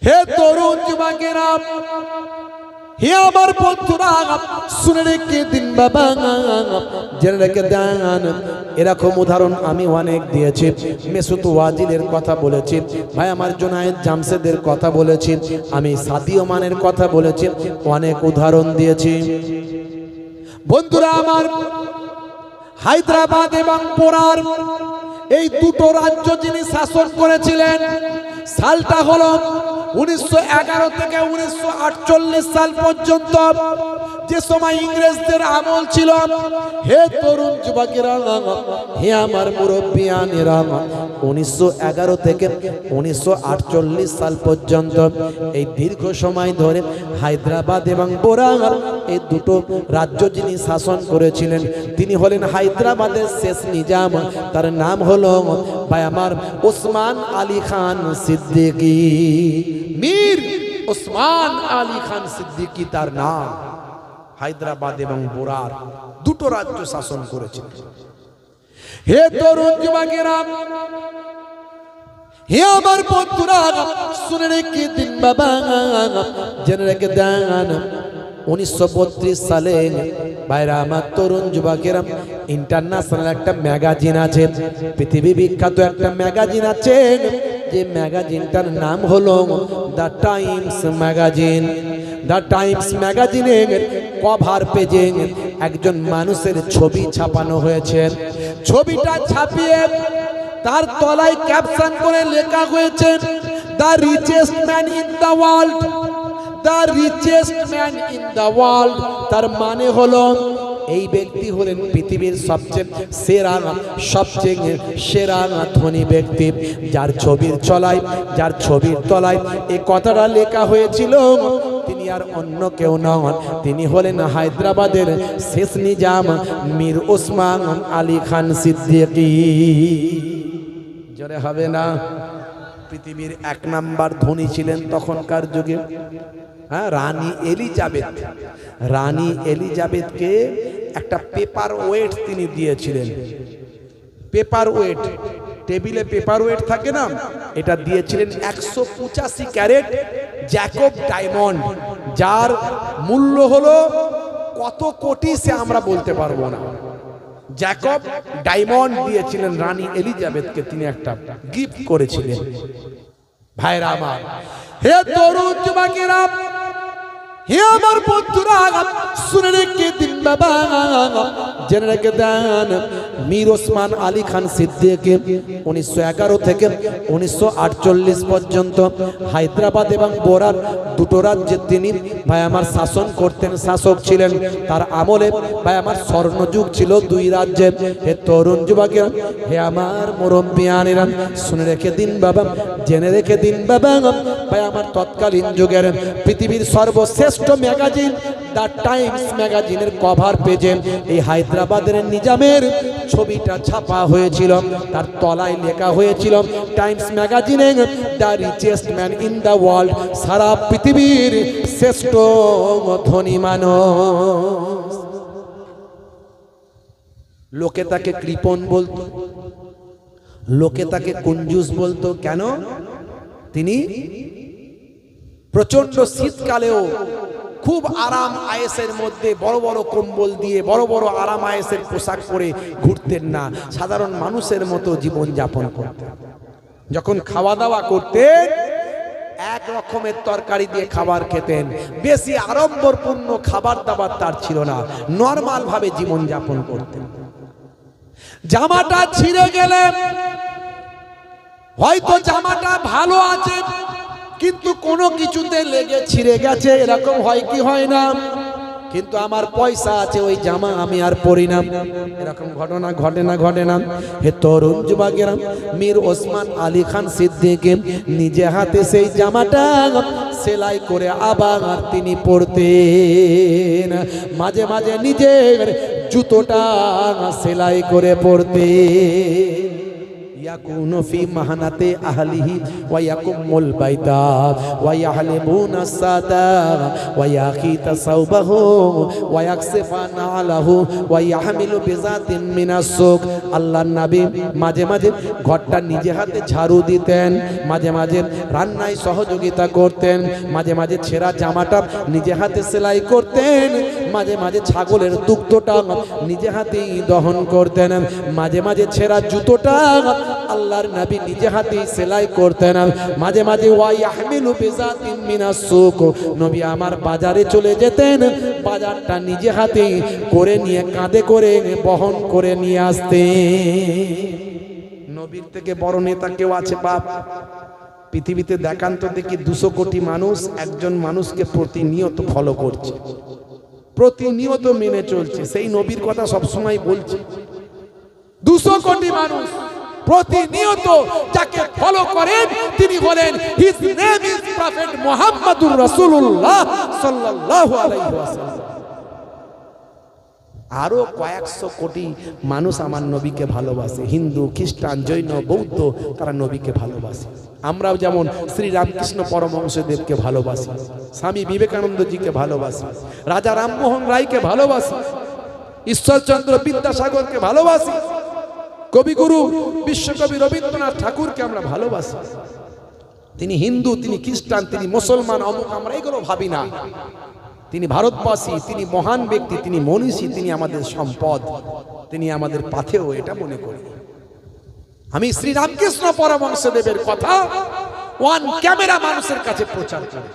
হে তরুণ যুবকেরা, হে আমার বন্ধুরা, শুনে রেখে দিন বাবা, জেনে রেখে দেন। এরকম উদাহরণ আমি অনেক দিয়েছি। মেসুত ওয়াজিলের কথা বলেছি, ভাই আমার জুনায়েদ জামশেদের কথা বলেছি, আমি সাদিও মানের কথা বলেছি, অনেক উদাহরণ দিয়েছি। বন্ধুরা আমার, হায়দ্রাবাদ এবং বোরার এই দুটো রাজ্য যিনি শাসন করেছিলেন, সালটা হলো 1911 থেকে 1948 সাল পর্যন্ত, যে সময় ইংরেজদের আমল ছিল। হে তরুণ যুবকেরা, হে আমার মুরব্বিয়ানেরা, 1911 থেকে 1948 সাল পর্যন্ত এই দীর্ঘ সময় ধরে হায়দ্রাবাদ এবং বোরার এই দুটো রাজ্য যিনি শাসন করেছিলেন, তিনি হলেন হায়দ্রাবাদের শেষ নিজাম। তার নাম হলো ভাই আমার ওসমান আলী খান সিদ্দিকী। মীর ওসমান আলী খান সিদ্দিকী তার নাম। হায়দ্রাবাদ এবং বোরার দুটো রাজ্য শাসন করেছেন। হে তরুণ যুবকেরা, হে আমার বন্ধুরা, শুনে রেখে দিন বাবা, জেনে রেখে দেন। 1932 সালে ভাইরা আমার তরুণ যুবকেরা, ইন্টারন্যাশনাল একটা ম্যাগাজিন আছে, পৃথিবী বিখ্যাত একটা ম্যাগাজিন আছে, যে ম্যাগাজিনটার নাম হলো the Times magazine. The Times ম্যাগাজিনের কভার পেজে একজন মানুষের ছবি ছাপানো হয়েছে। ছবিটা ছাপিয়ে তার তলায় ক্যাপশন করে লেখা হয়েছে, the richest man in the world. The richest man in the world, তার মানে হলো এই ব্যক্তি হলেন পৃথিবীর সবচেয়ে সেরা ধনী ব্যক্তি, যার ছবির তলায় এই কথাটা লেখা হয়েছিল। তিনি আর অন্য কেউ নন, তিনি হলেন হায়দ্রাবাদের শেষ নিজাম মীর ওসমান আলী খান সিদ্দিকী। জোরে হবে না? পৃথিবীর 1 নাম্বার ধনী ছিলেন তখনকার যুগে, হ্যাঁ, রানী এলিজাবেথ। রানী এলিজাবেথকে একটা পেপার ওয়েট তিনি দিয়েছিলেন। পেপার ওয়েট, টেবিলে পেপার ওয়েট থাকে না, এটা দিয়েছিলেন 185 ক্যারেট জ্যাকব ডায়মন্ড, যার মূল্য হলো কত কোটি সে আমরা বলতে পারবো না। জ্যাকব ডায়মন্ড দিয়েছিলেন রানী এলিজাবেথকে, তিনি একটা গিফট করেছিলেন। ভাইরা আমার, হে তরুণ যুবকেরা, হে আমার বন্ধুরা, শুনে রেখে দিন বাবা, জেনে রেখে দেন। মীর ওসমান আলী খান সিদ্দিকী 1911 থেকে 1948 পর্যন্ত হায়দ্রাবাদ এবং বোরার দুটো রাজ্যে তিনি ভাই আমার শাসন করতেন, শাসক ছিলেন। তার আমলে ভাই আমার স্বর্ণযুগ ছিল 2 রাজ্যে। হে তরুণ যুবকেরা, হে আমার মুরব্বিয়ানেরা, শুনে রেখে দিন বাবা, জেনে রেখে দিন বাবা, ভাই আমার তৎকালীন যুগের পৃথিবীর সর্বশ্রেষ্ঠ ম্যাগাজিন দ্য টাইমস ম্যাগাজিনের কভার পেজে এই হায়দ্রাবাদের নিজামের ছবিটা ছাপা হয়েছিল। তার তলায় লেখা হয়েছিল, টাইমস ম্যাগাজিনে the richest man in the world, সারা পৃথিবীর শ্রেষ্ঠ ধনী মানুষ। লোকে তাকে কৃপণ বলতো, লোকে তাকে কঞ্জুস বলতো। কেন? তিনি প্রচন্ড শীতকালেও খুব আরাম আয়েসের মধ্যে বড় বড় কম্বল দিয়ে বড় বড় আরাম আয়েসের পোশাক পরে ঘুরতেন না, সাধারণ মানুষের মতো জীবন যাপন করতেন। যখন খাওয়া দাওয়া করতেন, 1 রকমের তরকারি দিয়ে খাবার খেতেন, বেশি আড়ম্বরপূর্ণ খাবার দাবার তার ছিল না, নরমাল ভাবে জীবন যাপন করতেন। জামাটা ছিঁড়ে গেলে, হয়তো জামাটা ভালো আছে কিন্তু কোনো কিছুতে লেগে ছিঁড়ে গেছে, এরকম হয় কি হয় না? কিন্তু আমার পয়সা আছে, ওই জামা আমি আর পরি না, এরকম ঘটনা ঘটে না? হে তরুণ যুবকেরা, মীর ওসমান আলী খান সিদ্দিকী নিজে হাতে সেই জামাটা সেলাই করে আবার তিনি পরতেন। মাঝে মাঝে নিজের জুতোটা সেলাই করে পরতেন। ইয়াকুনু ফি মাহানাতি আহলিহি ওয়া ইয়াকুমুল বাইতা ওয়া ইয়াহলিবুনা সাদা ওয়া ইয়াখিতা সাওবাহু ওয়া ইয়াকসিফানা আলাহু ওয়া ইয়াহমিলু বিজাতিন মিনাস সুক। আল্লাহর নবী মাঝে মাঝে ঘরটা নিজে হাতে ঝাড়ু দিতেন, মাঝে মাঝে রান্নায় সহযোগিতা করতেন, মাঝে মাঝে ছেঁড়া জামাটা নিজে হাতে সেলাই করতেন, মাঝে মাঝে ছাগলের দুগ্ধটা নিজে হাতেই দহন করতেন, মাঝে মাঝে ছেঁড়া জুতোটা আল্লাহর নবী নিজে হাতেই সেলাই করতেন, মাঝে মাঝে ওয়া ইয়াহমিলু বিজাতিন মিনাস সুক, নবী আমার বাজারে চলে যেতেন, বাজারটা নিজে হাতেই করে নিয়ে কাঁধে করে বহন করে নিয়ে আসতেন। নবীর থেকে বড় নেতা কেউ আছে বাপ? পৃথিবীতে দেখান তো দেখি 200 কোটি মানুষ একজন মানুষকে প্রতিনিয়ত ফলো করছে, প্রতিনিয়ত মেনে চলছে, সেই নবীর কথা সবসময় বলছে। 200 কোটি মানুষ প্রতিনিয়ত যাকে ফলো করেন তিনি বলেন হিজ নেম ইজ প্রফেট মুহাম্মাদুর রাসূলুল্লাহ সাল্লাল্লাহু আলাইহি ওয়াসাল্লাম। আরো কয়েকশো কোটি মানুষ আমার নবীকে ভালোবাসে, হিন্দু, খ্রিস্টান, জৈন, বৌদ্ধ, তারা নবীকে ভালোবাসে। আমরাও যেমন শ্রী রামকৃষ্ণ পরমহংসদেবকে ভালোবাসি, স্বামী বিবেকানন্দজিকে ভালোবাসি, রাজা রামমোহন রায়কে ভালোবাসি, ঈশ্বরচন্দ্র বিদ্যাসাগরকে ভালোবাসি, কবিগুরু বিশ্বকবি রবীন্দ্রনাথ ঠাকুরকে আমরা ভালোবাসি। তিনি হিন্দু, তিনি খ্রিস্টান, তিনি মুসলমান, অমুক, আমরা এগুলো ভাবি না। তিনি ভারতবাসী, তিনি মহান ব্যক্তি, তিনি মনীষী, তিনি আমাদের সম্পদ, তিনি আমাদের পাথেয়, এটা মনে করি। আমি শ্রী রামকৃষ্ণ পরমহংসদেবের কথা ওয়ান ক্যামেরা মানুষের কাছে প্রচার করি,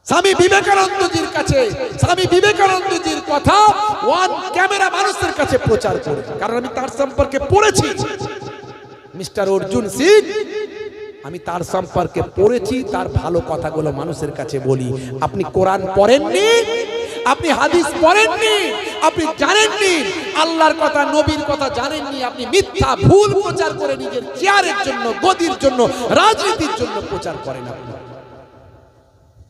স্বামী বিবেকানন্দজির কাছে, স্বামী বিবেকানন্দজির কথা ওয়ান ক্যামেরা মানুষের কাছে প্রচার করি, কারণ আমি তার সম্পর্কে পড়েছি। মিস্টার অর্জুন সিং, আমি তার সম্পর্কে পড়েছি, তার ভালো কথাগুলো মানুষের কাছে বলি। আপনি কোরআন পড়েননি, আপনি হাদিস পড়েননি, আপনি জানেননি আল্লাহর কথা, নবীর কথা জানেননি, আপনি মিথ্যা ভুল প্রচার করে নিজের চেয়ারের জন্য, গদির জন্য, রাজনীতির জন্য প্রচার করেন। আপনি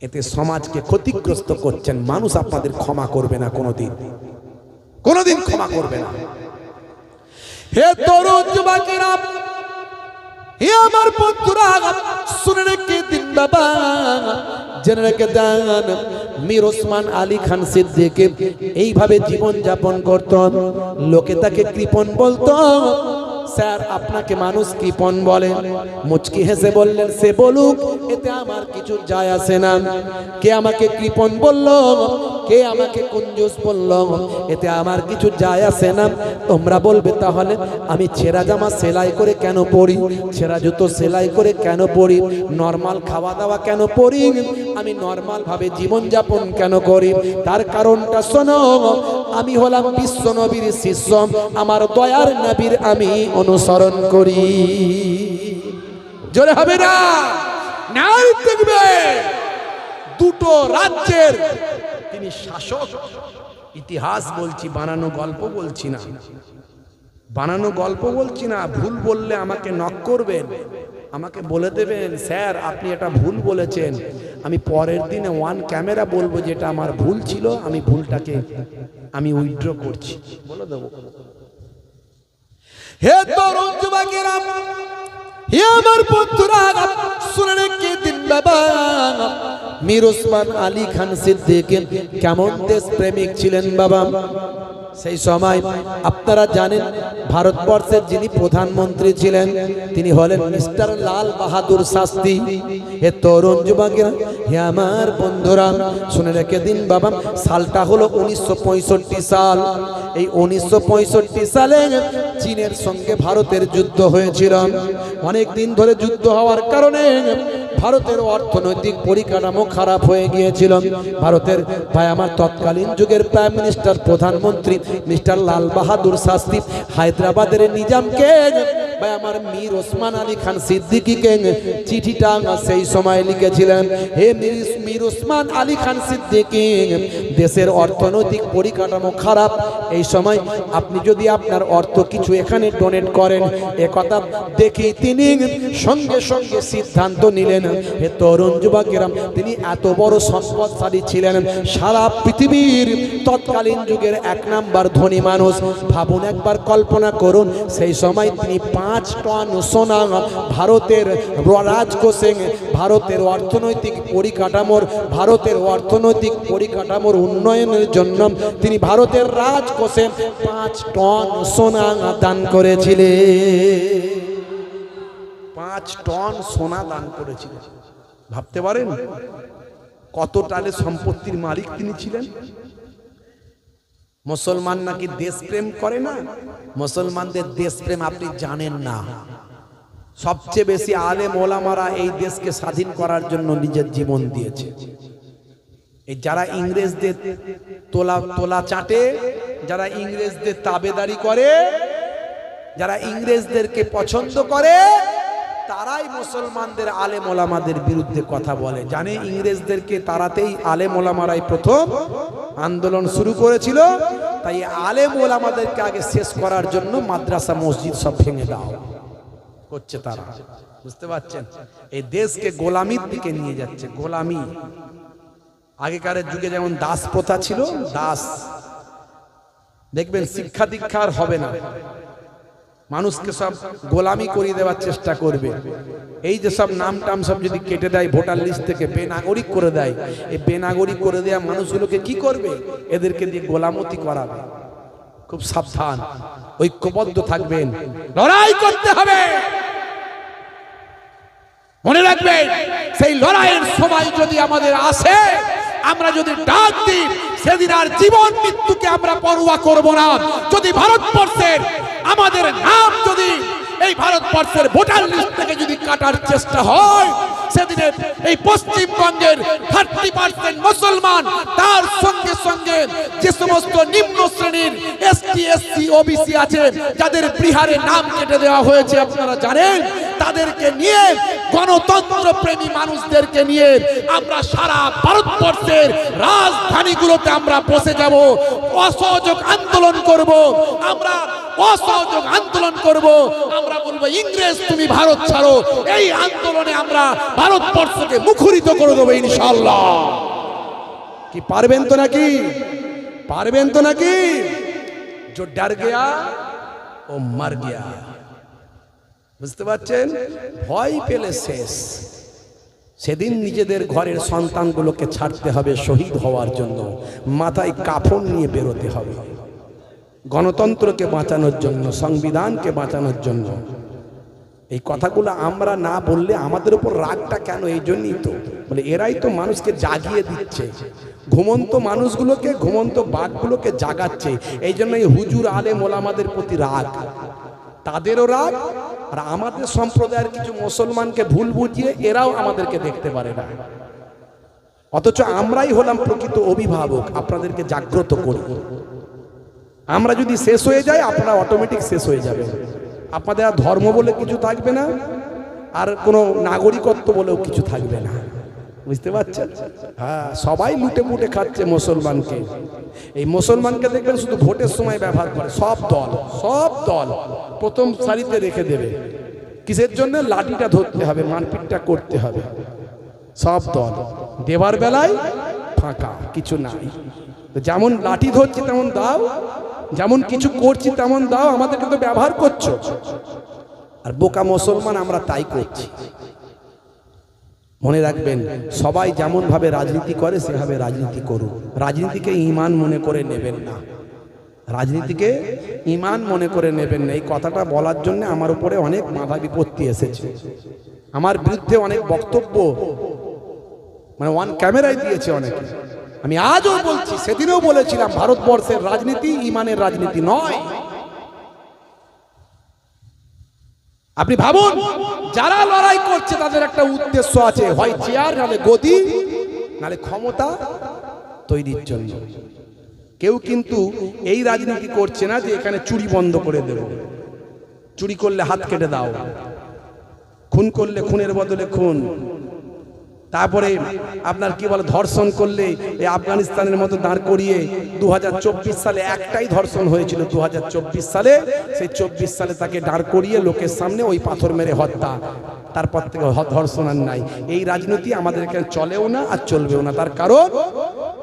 এতে সমাজকে ক্ষতিগ্রস্ত করছেন। মানুষ আপনাদের ক্ষমা করবে না, কোনোদিন কোনোদিন ক্ষমা করবে না। হে তরুণ যুবকেরা, হে আমার বন্ধুরা, শুনে রেখে দিন বাবা, জেনে রেখে দেন, মীর ওসমান আলী খান সিদ্দিকী এইভাবে জীবন যাপন করত। লোকে তাকে কৃপণ বলতো। স্যার, আপনাকে মানুষ কৃপণ বলে? মুচকি হেসে বললেন, সে বলুক, এতে আমার কিছু যায় আসে না। কে আমাকে কৃপণ বলল, কে আমাকে কঞ্জুস বলল, এতে আমার কিছু যায় আসে না। তোমরা বলবে তাহলে আমি ছেঁড়া জামা সেলাই করে কেন পরি, ছেঁড়া জুতো সেলাই করে কেন পরি, নরমাল খাওয়া দাওয়া কেন পরি, আমি নরমাল ভাবে জীবন যাপন কেন করি? তার কারণটা শোনো, আমি হলাম বিশ্ব নবীর শিষ্য, আমার দয়ার নবীর আমি অনুসরণ করি। জোরে হবে না? নাই দেখবে দুটো রাজ্যের তিনি শাসক। ইতিহাস বলছি, বানানো গল্প বলছি না, বানানো গল্প বলছি না। ভুল বললে আমাকে নক করবেন, আমাকে বলে দেবেন, স্যার আপনি এটা ভুল বলেছেন। আমি পরের দিনে ওয়ান ক্যামেরা বলবো যেটা আমার ভুল ছিল, আমি ভুলটাকে আমি উইথড্র করছি, বলে দেবো। হে তরুণ যুবকেরা, হে আমার বন্ধুরা, শুনে রেখে দিন বাবা, মীর ওসমান আলী খান সিদ্দিকী কেমন দেশ প্রেমিক ছিলেন বাবা। সেই সময় আপনারা জানেন ভারতবর্ষের যিনি প্রধানমন্ত্রী ছিলেন তিনি হলেন মিস্টার লাল বাহাদুর শাস্ত্রী। হে তরুণ যুবকেরা, হে আমার বন্ধুরা, শুনে রেখে দিন বাবা, সালটা হলো 1965 সাল। এই 1965 সালে চীনের সঙ্গে ভারতের যুদ্ধ হয়েছিল। অনেক দিন ধরে যুদ্ধ হওয়ার কারণে ভারতের অর্থনৈতিক পরিকাঠামো খারাপ হয়ে গিয়েছিল। ভারতের ভাই আমার তৎকালীন যুগের প্রাইম মিনিস্টার, প্রধানমন্ত্রী মিস্টার লাল বাহাদুর শাস্ত্রী হায়দ্রাবাদের নিজামকে ভাই আমার মীর ওসমান আলী খান সিদ্দিকীকে চিঠিটা সেই সময় লিখেছিলেন। হে মীর ওসমান আলী খান সিদ্দিকী, দেশের অর্থনৈতিক পরিকাঠামো খারাপ, এই সময় আপনি যদি আপনার অর্থ কিছু এখানে ডোনেট করেন, একথা দেখি তিনি সঙ্গে সঙ্গে সিদ্ধান্ত নিলেন। হে তরুণ যুবকেরা, তিনি এত বড় সম্পদশালী ছিলেন, সারা পৃথিবীর তৎকালীন যুগের 1 নাম্বার ধনী মানুষ। ভাবুন একবার, কল্পনা করুন, সেই সময় তিনি 5 5 টন সোনা ভারতের রাজকোষে, ভারতের অর্থনৈতিক পরিকাঠামোর উন্নয়নের জন্য তিনি ভারতের রাজকোষে 5 টন সোনা দান করেছিলেন। 5 টন সোনা দান করেছিলেন। ভাবতে পারেন কত টালে সম্পত্তির মালিক তিনি ছিলেন। মুসলমান নাকি দেশপ্রেম করে না? মুসলমানদের দেশপ্রেম আপনি জানেন না। সবচেয়ে বেশি আলেম ওলামারা এই দেশকে স্বাধীন করার জন্য নিজের জীবন দিয়েছে। এই যারা ইংরেজদের তোলা চাটে, যারা ইংরেজদের তাবেদারি করে, যারা ইংরেজদেরকে পছন্দ করে, তারাই মুসলমানদের আলেম ওলামাদের বিরুদ্ধে কথা বলে। জানে ইংরেজদেরকে তারাতেই আলেম ওলামারাই প্রথম আন্দোলন শুরু করেছিল। তাই আলেম ওলামাদেরকে আগে শেষ করার জন্য মাদ্রাসা মসজিদ সব ভেঙে দাও করছে তারা। বুঝতে পারছেন? এই দেশকে গোলামির দিকে নিয়ে যাচ্ছে। গোলামি। আগেকার যুগে যেমন দাস প্রথা ছিল, দাস দেখবেন শিক্ষা দীক্ষা আর হবে না, মানুষকে সব গোলামি করিয়ে দেওয়ার চেষ্টা করবে। এই যে সব নাম টাম সব যদি কেটে দেয় ভোটার লিস্ট থেকে, বেনাগরিক করে দেয়, এই বেনাগরিক করে দেওয়া মানুষগুলোকে কি করবে? এদেরকে দিয়ে গোলামতি করাবে। খুব সাবধান, ঐক্যবদ্ধ থাকবেন, লড়াই করতে হবে। মনে রাখবেন, সেই লড়াইয়ের সময় যদি আমাদের আসে, আমরা যদি ডাক দিই, সেদিন আর জীবন মৃত্যুকে আমরা পরোয়া করব না। যদি ভারতবর্ষের আমাদের নাম যদি এই ভারতবর্ষের ভোটার লিস্ট থেকে যদি কাটার চেষ্টা হয়, সেদিনে এই পশ্চিমবঙ্গের 30% মুসলমান, তার সঙ্গে সঙ্গে যে সমস্ত নিম্ন শ্রেণীর এসটি এসসি ওবিসি আছে, যাদের বিহারে নাম কেটে দেওয়া হয়েছে আপনারা জানেন, তাদেরকে নিয়ে, গণতন্ত্র প্রেমী মানুষদেরকে নিয়ে আমরা সারা ভারতবর্ষের রাজধানীগুলোতে আমরা বসে যাব, অসহযোগ আন্দোলন করব। আমরা অসহযোগ আন্দোলন করব। আমরা বলবো, ইংরেজ তুমি ভারত ছাড়ো। এই আন্দোলনে আমরা ভারতবর্ষকে মুখরিত করে দেবো ইনশাআল্লাহ। কি পারবেন তো নাকি? পারবেন তো নাকি? जो डर गया वो मर गया। বুঝতে পারছেন? ভয় পেলে শেষ। সেদিন নিজেদের ঘরের সন্তানগুলোকে ছাড়তে হবে শহীদ হওয়ার জন্য, মাথায় কাফন নিয়ে বেরোতে হবে, গণতন্ত্রকে বাঁচানোর জন্য, সংবিধানকে বাঁচানোর জন্য। এই কথাগুলো আমরা না বললে আমাদের উপর রাগটা কেন? এই জন্যই তো বলে, এরাই তো মানুষকে জাগিয়ে দিচ্ছে, ঘুমন্ত মানুষগুলোকে, ঘুমন্ত বাঘগুলোকে জাগাচ্ছে। এই জন্য এই হুজুর আলেম ওলামাদের প্রতি রাগ, তাদেরও রাগ। আর আমাদের সম্প্রদায়ের কিছু মুসলমানকে ভুল বুঝিয়ে এরাও আমাদেরকে দেখতে পারে না, অথচ আমরাই হলাম প্রকৃত অভিভাবক। আপনাদেরকে জাগ্রত করব। আমরা যদি শেষ হয়ে যাই, আপনারা অটোমেটিক শেষ হয়ে যাবে। আপনাদের আর ধর্ম বলে কিছু থাকবে না, আর কোনো নাগরিকত্ব বলেও কিছু থাকবে না। বুঝতে পারছেন? হ্যাঁ, সবাই লুটে মুটে খাচ্ছে মুসলমানকে। এই মুসলমানকে দেখবেন শুধু ভোটের সময় ব্যবহার করে। সব দল প্রথম সারিতে রেখে দেবে। কিসের জন্য? লাঠিটা ধরতে হবে, মারপিটটা করতে হবে। সব দল দেবার বেলায় ফাঁকা, কিছু নাই। যেমন লাঠি ধরছি তেমন দাও, যেমন কিছু করছি তেমন দাও, আমাদেরকে তো ব্যবহার করছো। আর বোকা মুসলমান আমরা তাই করছি। মনে রাখবেন, সবাই যেমন ভাবে রাজনীতি করে সেভাবে রাজনীতি করুন। রাজনীতিকে ঈমান মনে করে নেবেন না, রাজনীতিকে ঈমান মনে করে নেবেন না। এই কথাটা বলার জন্য আমার উপরে অনেক বাধা বিপত্তি এসেছে, আমার বিরুদ্ধে অনেক বক্তব্য মানে ওয়ান ক্যামেরায় দিয়েছে অনেকে। আমি আজও বলছি, সেদিনও বলেছিলাম, ভারতবর্ষের রাজনীতি ঈমানের রাজনীতি নয়। আপনি ভাবুন, যারা লড়াই করছে তাদের একটা উদ্দেশ্য আছে, হয় চেয়ার, নালে গদি, নালে ক্ষমতা তৈরির জন্য। কেউ কিন্তু এই রাজনীতি করছে না যে এখানে চুরি বন্ধ করে দেব, চুরি করলে হাত কেটে দাও, খুন করলে খুনের বদলে খুন, তারপরে আপনার কি বলে ধর্ষণ করলে এই আফগানিস্তানের মতো দাঁড় করিয়ে 2024 সালে একটাই ধর্ষণ হয়েছিল 2024 সালে, সেই 24 সালে তাকে দাঁড় করিয়ে লোকের সামনে ওই পাথর মেরে হত্যা, তারপর থেকে ধর্ষণ আর নাই। এই রাজনীতি আমাদের এখানে চলেও না আর চলবেও না। তার কারণ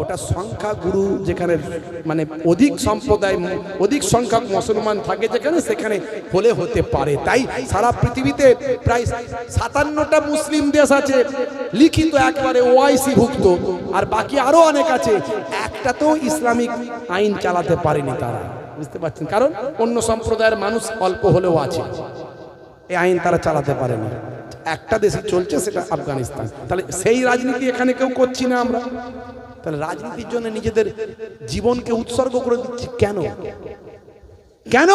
ওটা সংখ্যা গুরু, যেখানে মানে অধিক সম্প্রদায় অধিক সংখ্যক মুসলমান থাকে যেখানে, সেখানে হলে হতে পারে। তাই সারা পৃথিবীতে প্রায় 57টা মুসলিম দেশ আছে লিখিত একবারে ওআইসি ভুক্ত, আর বাকি আরো অনেক আছে, একটাতেও ইসলামিক আইন চালাতে পারেনি তারা। বুঝতে পারছেন? কারণ অন্য সম্প্রদায়ের মানুষ অল্প হলেও আছে, এই আইন তারা চালাতে পারেনি। একটা দেশে চলছে, সেটা আফগানিস্তান। তাহলে সেই রাজনীতি এখানে কেউ করছি না আমরা। তাহলে রাজনীতির জন্য নিজেদের জীবনকে উৎসর্গ করে দিচ্ছি কেন? কেন?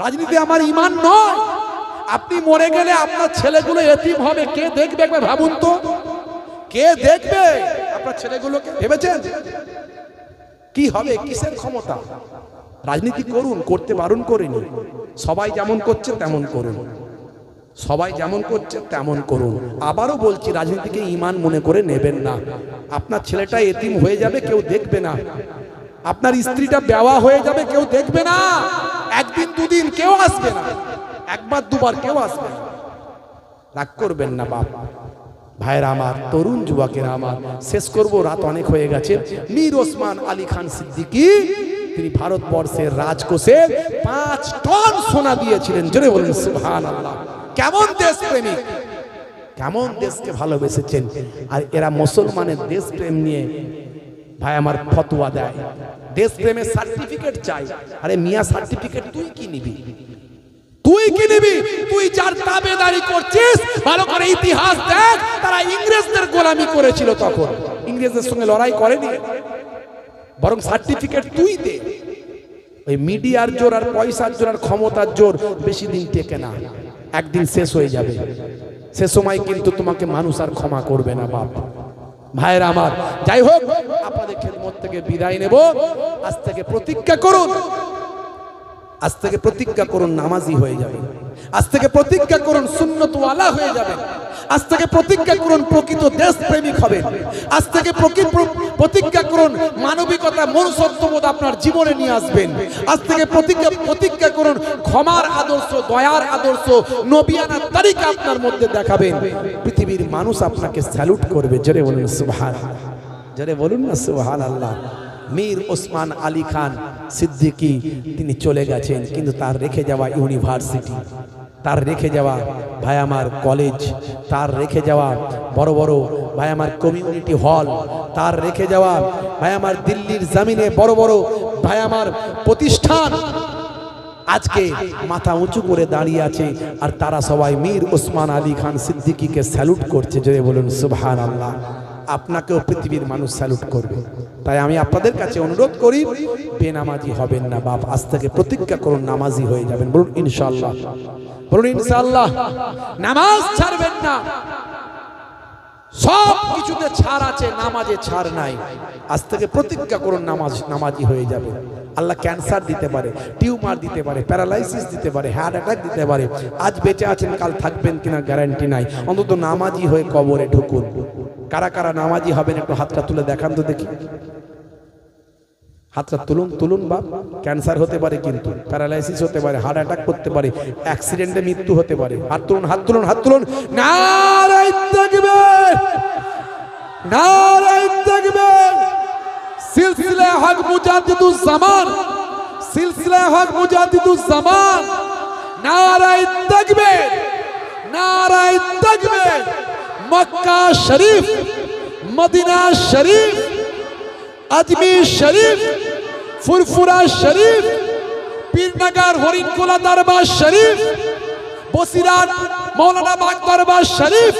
রাজনীতি আমার ঈমান নয়। আপনি মরে গেলে আপনার ছেলেগুলো এতিম হবে, কে দেখবে? একবার ভাবুন তো, কে দেখবে আপনার ছেলেগুলোকে? ভেবেছেন কি হবে? কিসের ক্ষমতা? রাজনীতি করুন, করতে বারণ করিনি। সবাই যেমন করছে তেমন করুন, সবাই যেমন করছে তেমন করুন। আবারও বলছি, রাজনীতিকে ঈমান মনে করে নেবেন না। আপনার ছেলেটা এতিম হয়ে যাবে, কেউ দেখবে না। আপনার স্ত্রীটা বেওয়া হয়ে যাবে, কেউ দেখবে না। একদিন দুদিন কেউ আসবে না, একবার দুবার কেউ আসবে না। রাগ করবেন না বাপ। ভাইরা আমার, তরুণ যুবকেরা আমার, শেষ করব, রাত অনেক হয়ে গেছে। মীর ওসমান আলী খান সিদ্দিকী তিনি ভারতবর্ষের রাজকোষে 5 টন সোনা দিয়েছিলেন। জোরে বলুন সুবহানাল্লাহ। কেমন দেশপ্রেমিক, কেমন দেশকে ভালোবেসেছেন। আর এরা মুসলমানের দেশপ্রেম নিয়ে ভাই আমার ফতোয়া দেয়, দেশপ্রেমের সার্টিফিকেট চাই। আরে মিয়া, সার্টিফিকেট তুই কি নিবি? তুই কি নিবি? তুই যার তাবেদারি করছিস, ভালো করে ইতিহাস দেখ। তারা ইংরেজদের গোলামি করেছিল, তখন ইংরেজদের সঙ্গে লড়াই করেনি, বরং সার্টিফিকেট তুই দে। ওই মিডিয়ার জোর আর পয়সার জোর আর ক্ষমতার জোর বেশি দিন টেকে না, একদিন শেষ হয়ে যাবে। সে সময় কিন্তু তোমাকে মানুষ আর ক্ষমা করবে না বাপ। ভাইরা আমার, যাই হোক, আপনাদের খেদমত থেকে বিদায় নেব। আজ থেকে প্রতিজ্ঞা করুন, আজ থেকে প্রতিজ্ঞা করুন নামাজি হয়ে যাবে। আজ থেকে প্রতিজ্ঞা করুন সুন্নতওয়ালা হয়ে যাবে। আজ থেকে প্রতিজ্ঞা করুন প্রকৃত দেশপ্রেমিক হবেন। আজ থেকে প্রতিজ্ঞা করুন মানবিকতা, মনুষ্যত্ববোধ আপনার জীবনে নিয়ে আসবেন। আজ থেকে প্রতিজ্ঞা করুন ক্ষমার আদর্শ, দয়ার আদর্শ, নবিয়ানা তারিকা আপনার মধ্যে দেখাবেন। পৃথিবীর মানুষ আপনাকে স্যালুট করবে। জোরে বলুন সুবহানাল্লাহ, জোরে বলুন না সুবহানাল্লাহ। মীর ওসমান আলী খান সিদ্দিকী তিনি চলে গেছেন, কিন্তু তার রেখে যাওয়া ইউনিভার্সিটি, তার রেখে যাওয়া ভাই আমার কলেজ, তার রেখে যাওয়া বড় বড় ভাই আমার কমিউনিটি হল, তার রেখে যাওয়া ভাই আমার দিল্লির জমিনে বড় বড় ভাই আমার প্রতিষ্ঠান আজকে মাথা উঁচু করে দাঁড়িয়ে আছে। আর তারা সবাই মীর ওসমান আলী খান সিদ্দিকীকে স্যালুট করছে। জোরে বলুন সুবহানাল্লাহ। আপনাকেও পৃথিবীর মানুষ স্যালুট করবে। তাই আমি আপনাদের কাছে অনুরোধ করি, বেনামাজি হবেন না বাপ। আজ থেকে প্রতিজ্ঞা করুন নামাজি হয়ে যাবেন। বলুন ইনশাআল্লাহ, বলুন ইনশাআল্লাহ। নামাজ ছাড়বেন না। সব কিছুতে ছাড় আছে, নামাজে ছাড় নাই। আজ থেকে প্রতিজ্ঞা করুন নামাজি হয়ে যাবে। আল্লাহ ক্যান্সার দিতে পারে, টিউমার দিতে পারে, প্যারালাইসিস দিতে পারে, হার্ট অ্যাটাক দিতে পারে। আজ বেঁচে আছেন, কাল থাকবেন কিনা গ্যারান্টি নাই। অন্তত নামাজি হয়ে কবরে ঢুকুন। কারা কারা নামাজি হবেন একটু হাতটা তুলে দেখান তো দেখি। হাতটা তুলুন, তুলুন বাপ। ক্যান্সার হতে পারে, কিন্তু প্যারালাইসিস হতে পারে, হার্ট অ্যাটাক করতে পারে, অ্যাক্সিডেন্টে মৃত্যু হতে পারে। হাত তুলুন, হাত তুলুন, হাত তুলুন। নারায়ে তাকবীর, নারায়ে তাকবীর। সিলসিলা হক মুজাদ্দিদুজ জামান, সিলসিলা হক মুজাদ্দিদুজ জামান। নারায়ে তাকবীর, নারায়ে তাকবীর। মক্কা শরীফ, মদিনা শরীফ, আজমির শরীফ, ফুরফুরা শরীফ, পীরনগর হরিণখোলা দরবার শরীফ, বসিরহাট মৌলানা বাগ দরবার শরীফ।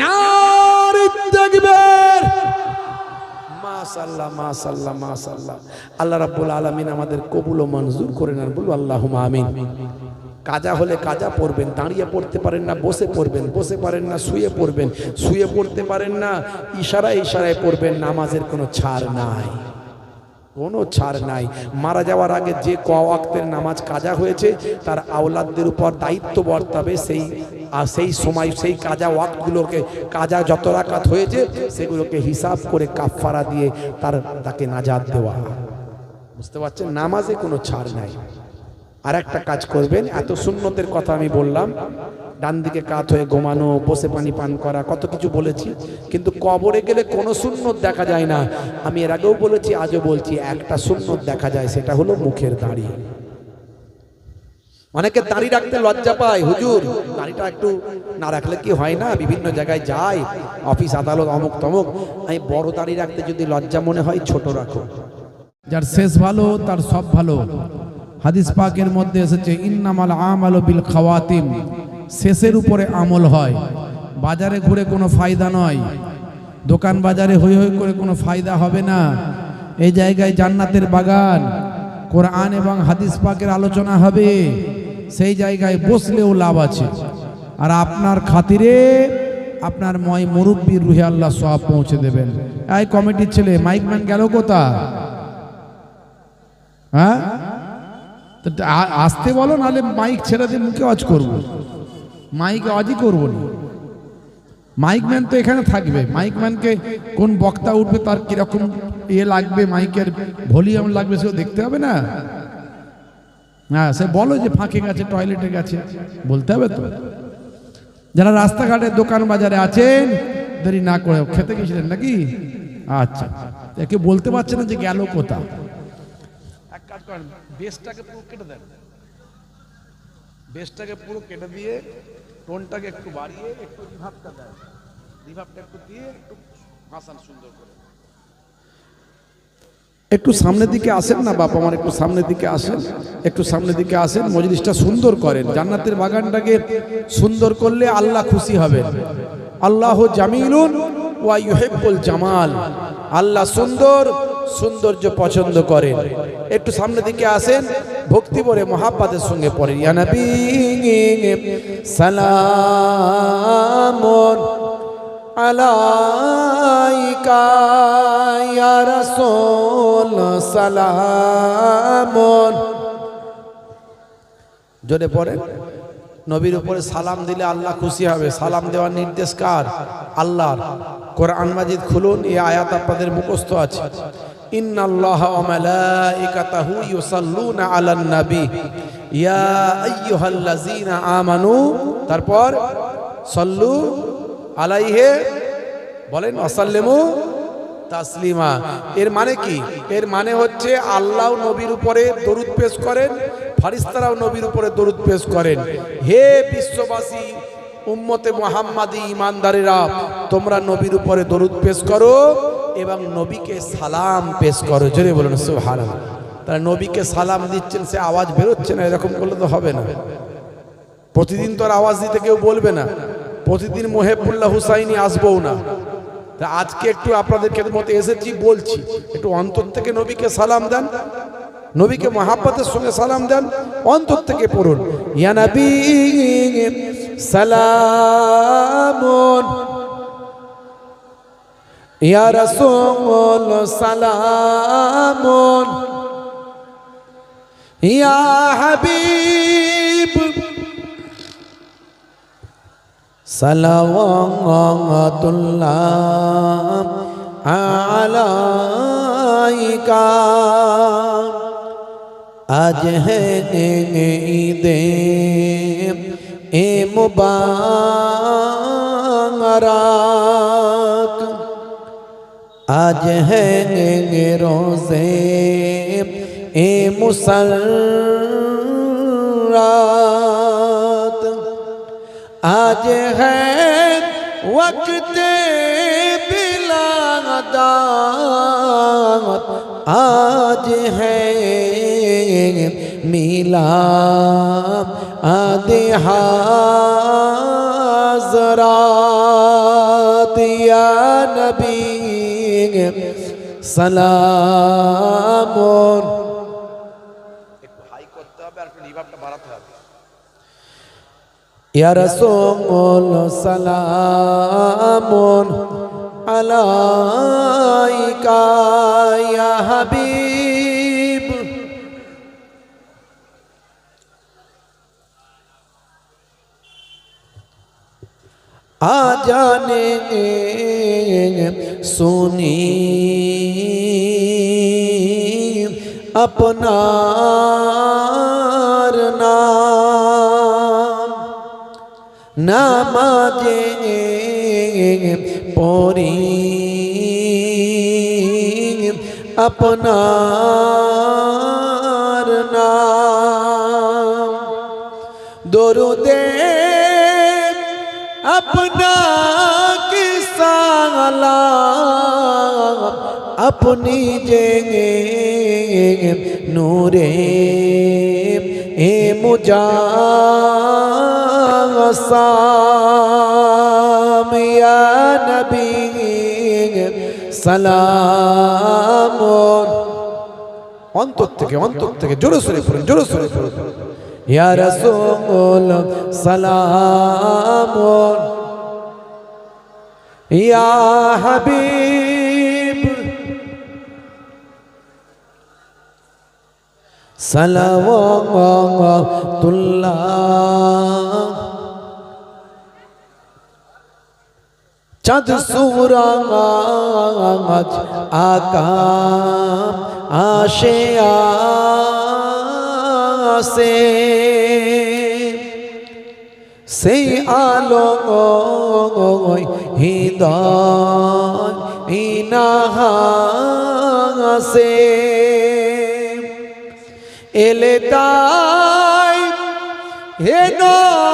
নারে তাকবীর। মাশাআল্লাহ, মাশাআল্লাহ, মাশাআল্লাহ। আল্লাহ রাব্বুল আলামিন আমাদের কবুল ও মঞ্জুর করেন। আর বলুন আল্লাহুম্মা আমিন। কাজা হলে কাজা পড়বেন, দাঁড়িয়ে পড়তে পারেন না বসে পড়বেন, বসে পারেন না শুয়ে পড়বেন, শুয়ে পড়তে পারেন না ইশারায় ইশারায় পড়বেন। নামাজের কোনো ছাড় নাই, কোনো ছাড় নাই। মারা যাওয়ার আগে যে ওয়াক্তের নামাজ কাজা হয়েছে তার আওলাদদের উপর দায়িত্ব বর্তাবে সেই সময় সেই কাজা ওয়াক্তগুলোকে, কাজা যত রাকাত হয়েছে সেগুলোকে হিসাব করে কাফারা দিয়ে তাকে নাজাত দেওয়া। বুঝতে পারছেন? নামাজে কোনো ছাড় নাই। আর একটা কাজ করবেন, এত সুন্নতের কথা আমি বললাম, ডান দিকে কাত হয়ে ঘুমানো, বসে পানি পান করা, কত কিছু বলেছি। কিন্তু কবরে গেলে কোনো সুন্নত দেখা যায় না। আমি এর আগেও বলেছি, আজও বলছি, একটা সুন্নত দেখা যায়, সেটা হলো মুখের দাড়ি। অনেকে দাড়ি রাখতে লজ্জা পায়, হুজুর দাড়িটা একটু না রাখলে কি হয় না, বিভিন্ন জায়গায় যায়, অফিস আদালত অমুক তমুক। আমি বড় দাড়ি রাখতে যদি লজ্জা মনে হয়, ছোট রাখো। যার শেষ ভালো তার সব ভালো। হাদিস পাকের মধ্যে এসেছে ইন্নামাল আমালু বিল খাওয়াতিম, শেষের উপরে আমল হয়। বাজারে ঘুরে কোনো ফায়দা নয়, দোকান বাজারে হই হই করে কোনো ফায়দা হবে না। এই জায়গায় জান্নাতের বাগান, কোরআন এবং হাদিস পাকের আলোচনা হবে, সেই জায়গায় বসলেও লাভ আছে। আর আপনার খাতিরে আপনার মুরব্বির রুহে আল্লাহ সওয়াব পৌঁছে দেবেন। এই কমিটির ছেলে মাইকম্যান গেল কোথা? হ্যাঁ, আসতে বলো, নাহলে মাইক ছেড়ে দিয়ে মুখে আওয়াজ করবো। মাইক আওয়াজই করবো না। মাইকম্যান তো এখানে থাকবে। মাইকম্যানকে কোন বক্তা উঠবে, তার কিরকম লাগবে, মাইকের ভলিউম লাগবে, সেও দেখতে হবে না। হ্যাঁ, সে বলো যে ফাঁকে গেছে, টয়লেটে গেছে, বলতে হবে তো। যারা রাস্তাঘাটে দোকান বাজারে আছেন, দেরি না করে, খেতে গেছিলেন নাকি? আচ্ছা, একে বলতে পারছে না যে গেল কোথা। এক কাজ করেন, বেসটাকে পুরো কেটে দেন, বেসটাকে পুরো কেটে দিয়ে টোনটাকে একটু বাড়িয়ে একটু রিভাবটা দেন, রিভাবটা একটু দিয়ে একটু ভাষণ সুন্দর করে। একটু সামনের দিকে আসেন না বাপ আমার, একটু সামনের দিকে আসেন, একটু সামনের দিকে আসেন, মজলিসটা সুন্দর করেন। জান্নাতের বাগানটাকে সুন্দর করলে আল্লাহ খুশি হবেন। আল্লাহ জামিলুন ওয়া ইউহিব্বুল জামাল, আল্লাহ সুন্দর, সৌন্দর্য পছন্দ করেন। একটু সামনের দিকে আসেন, ভক্তি ভরে মহাব্বতের সঙ্গে পড়েন, ইয়া নবী সালামুন আলাইকা ইয়া রাসূল সালামুন। জোরে পড়েন। নবীর উপরে সালাম দিলে আল্লাহ খুশি হবে। সালাম দেওয়ার নির্দেশ কার? আল্লাহর। কোরআন মাজিদ খুলুন, এই আয়াত আপনাদের মুখস্থ আছে। ইন্নাল্লাহা ওয়া মালাইকাতাহু ইউসাল্লুনা আলান নবী ইয়া আইয়ুহাল্লাযীনা আমানু, তারপর সাল্লু আলাইহি বলেন ওয়াসাল্লিমু তাসলিমা। এর মানে কি? এর মানে হচ্ছে আল্লাহ নবীর উপরে দরুদ পেশ করেন, ফারিস্তারাও নবীর উপরে দরুদ পেশ করেন। হে বিশ্ববাসী, উম্মতে মুহাম্মাদি ঈমানদারেরা, তোমরা নবীর উপরে দরুদ পেশ করো এবং নবীকে সালাম পেশ করো। জোরে বলুন সুবহানাল্লাহ। তাহলে নবীকে সালাম দিচ্ছেন, সে আওয়াজ বেরোচ্ছে না, এরকম করলে তো হবে না। প্রতিদিন তো আর আওয়াজ দিতে কেউ বলবে না, প্রতিদিন মুহিবুল্লাহ হুসাইনি আসবও না। তা আজকে একটু আপনাদের খেদমতে এসেছি, বলছি, একটু অন্তর থেকে নবীকে সালাম দেন, নবীকে মহাব্বতের সঙ্গে সালাম দেন, অন্তর থেকে পড়ুন, ইয়া নবী সালামুন ইয়া রাসূল সালামুন ইয়া হাবিব সালাওয়াতুল্লাহ আলাইকা। আজ হ্যাঁ ঈদে এ মুবারক, আজ হ্যাঁ রোজে এ মুসর্রাত, আজ হ্যাঁ ওয়াক্তে বিলাদাত, আজ হ্যাঁ মিলাদ আদে হাজরাত, ইয়া নবী সালামুন। একটু হাই করতে হবে আর একটু রিভাবটা বাড়াতে হবে। ইয়া রাসূল সালামুন আলাইকা ইয়া হাবিব। আজানে सुनी अपनार नाम, নামাজে পড়ি আপনার নাম, দরুদে আপনাকে সালাম, আপনি যে নূরে এ মুজাসাম, ইয়া নবী সালাম। অন্তর থেকে জোরে সোরে পড়ুন, জোরে সোরে পড়ুন। ইয়া রাসূল সালাম, ইয়া হাবিব সালাওয়াতুল্লাহ। চাঁদ সূরজ আকাশ আসে আসে, সেই আলো হৃদয় ইনাহাসে, এলে তাই হে নবী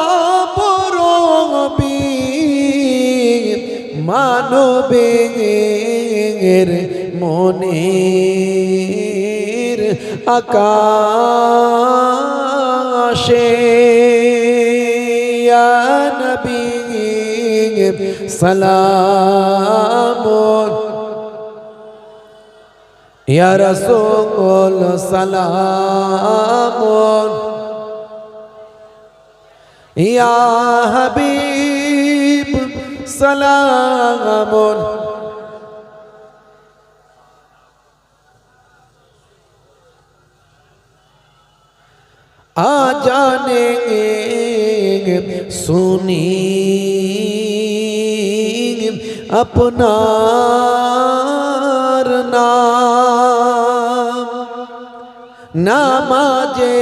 মানবের মনের আকাশে, ইয়া নবী সালাম, ইয়া রাসূল সালাম, ইয়া হাবিব সালাম। আজানে শুনি আপনার নাম, নামাজে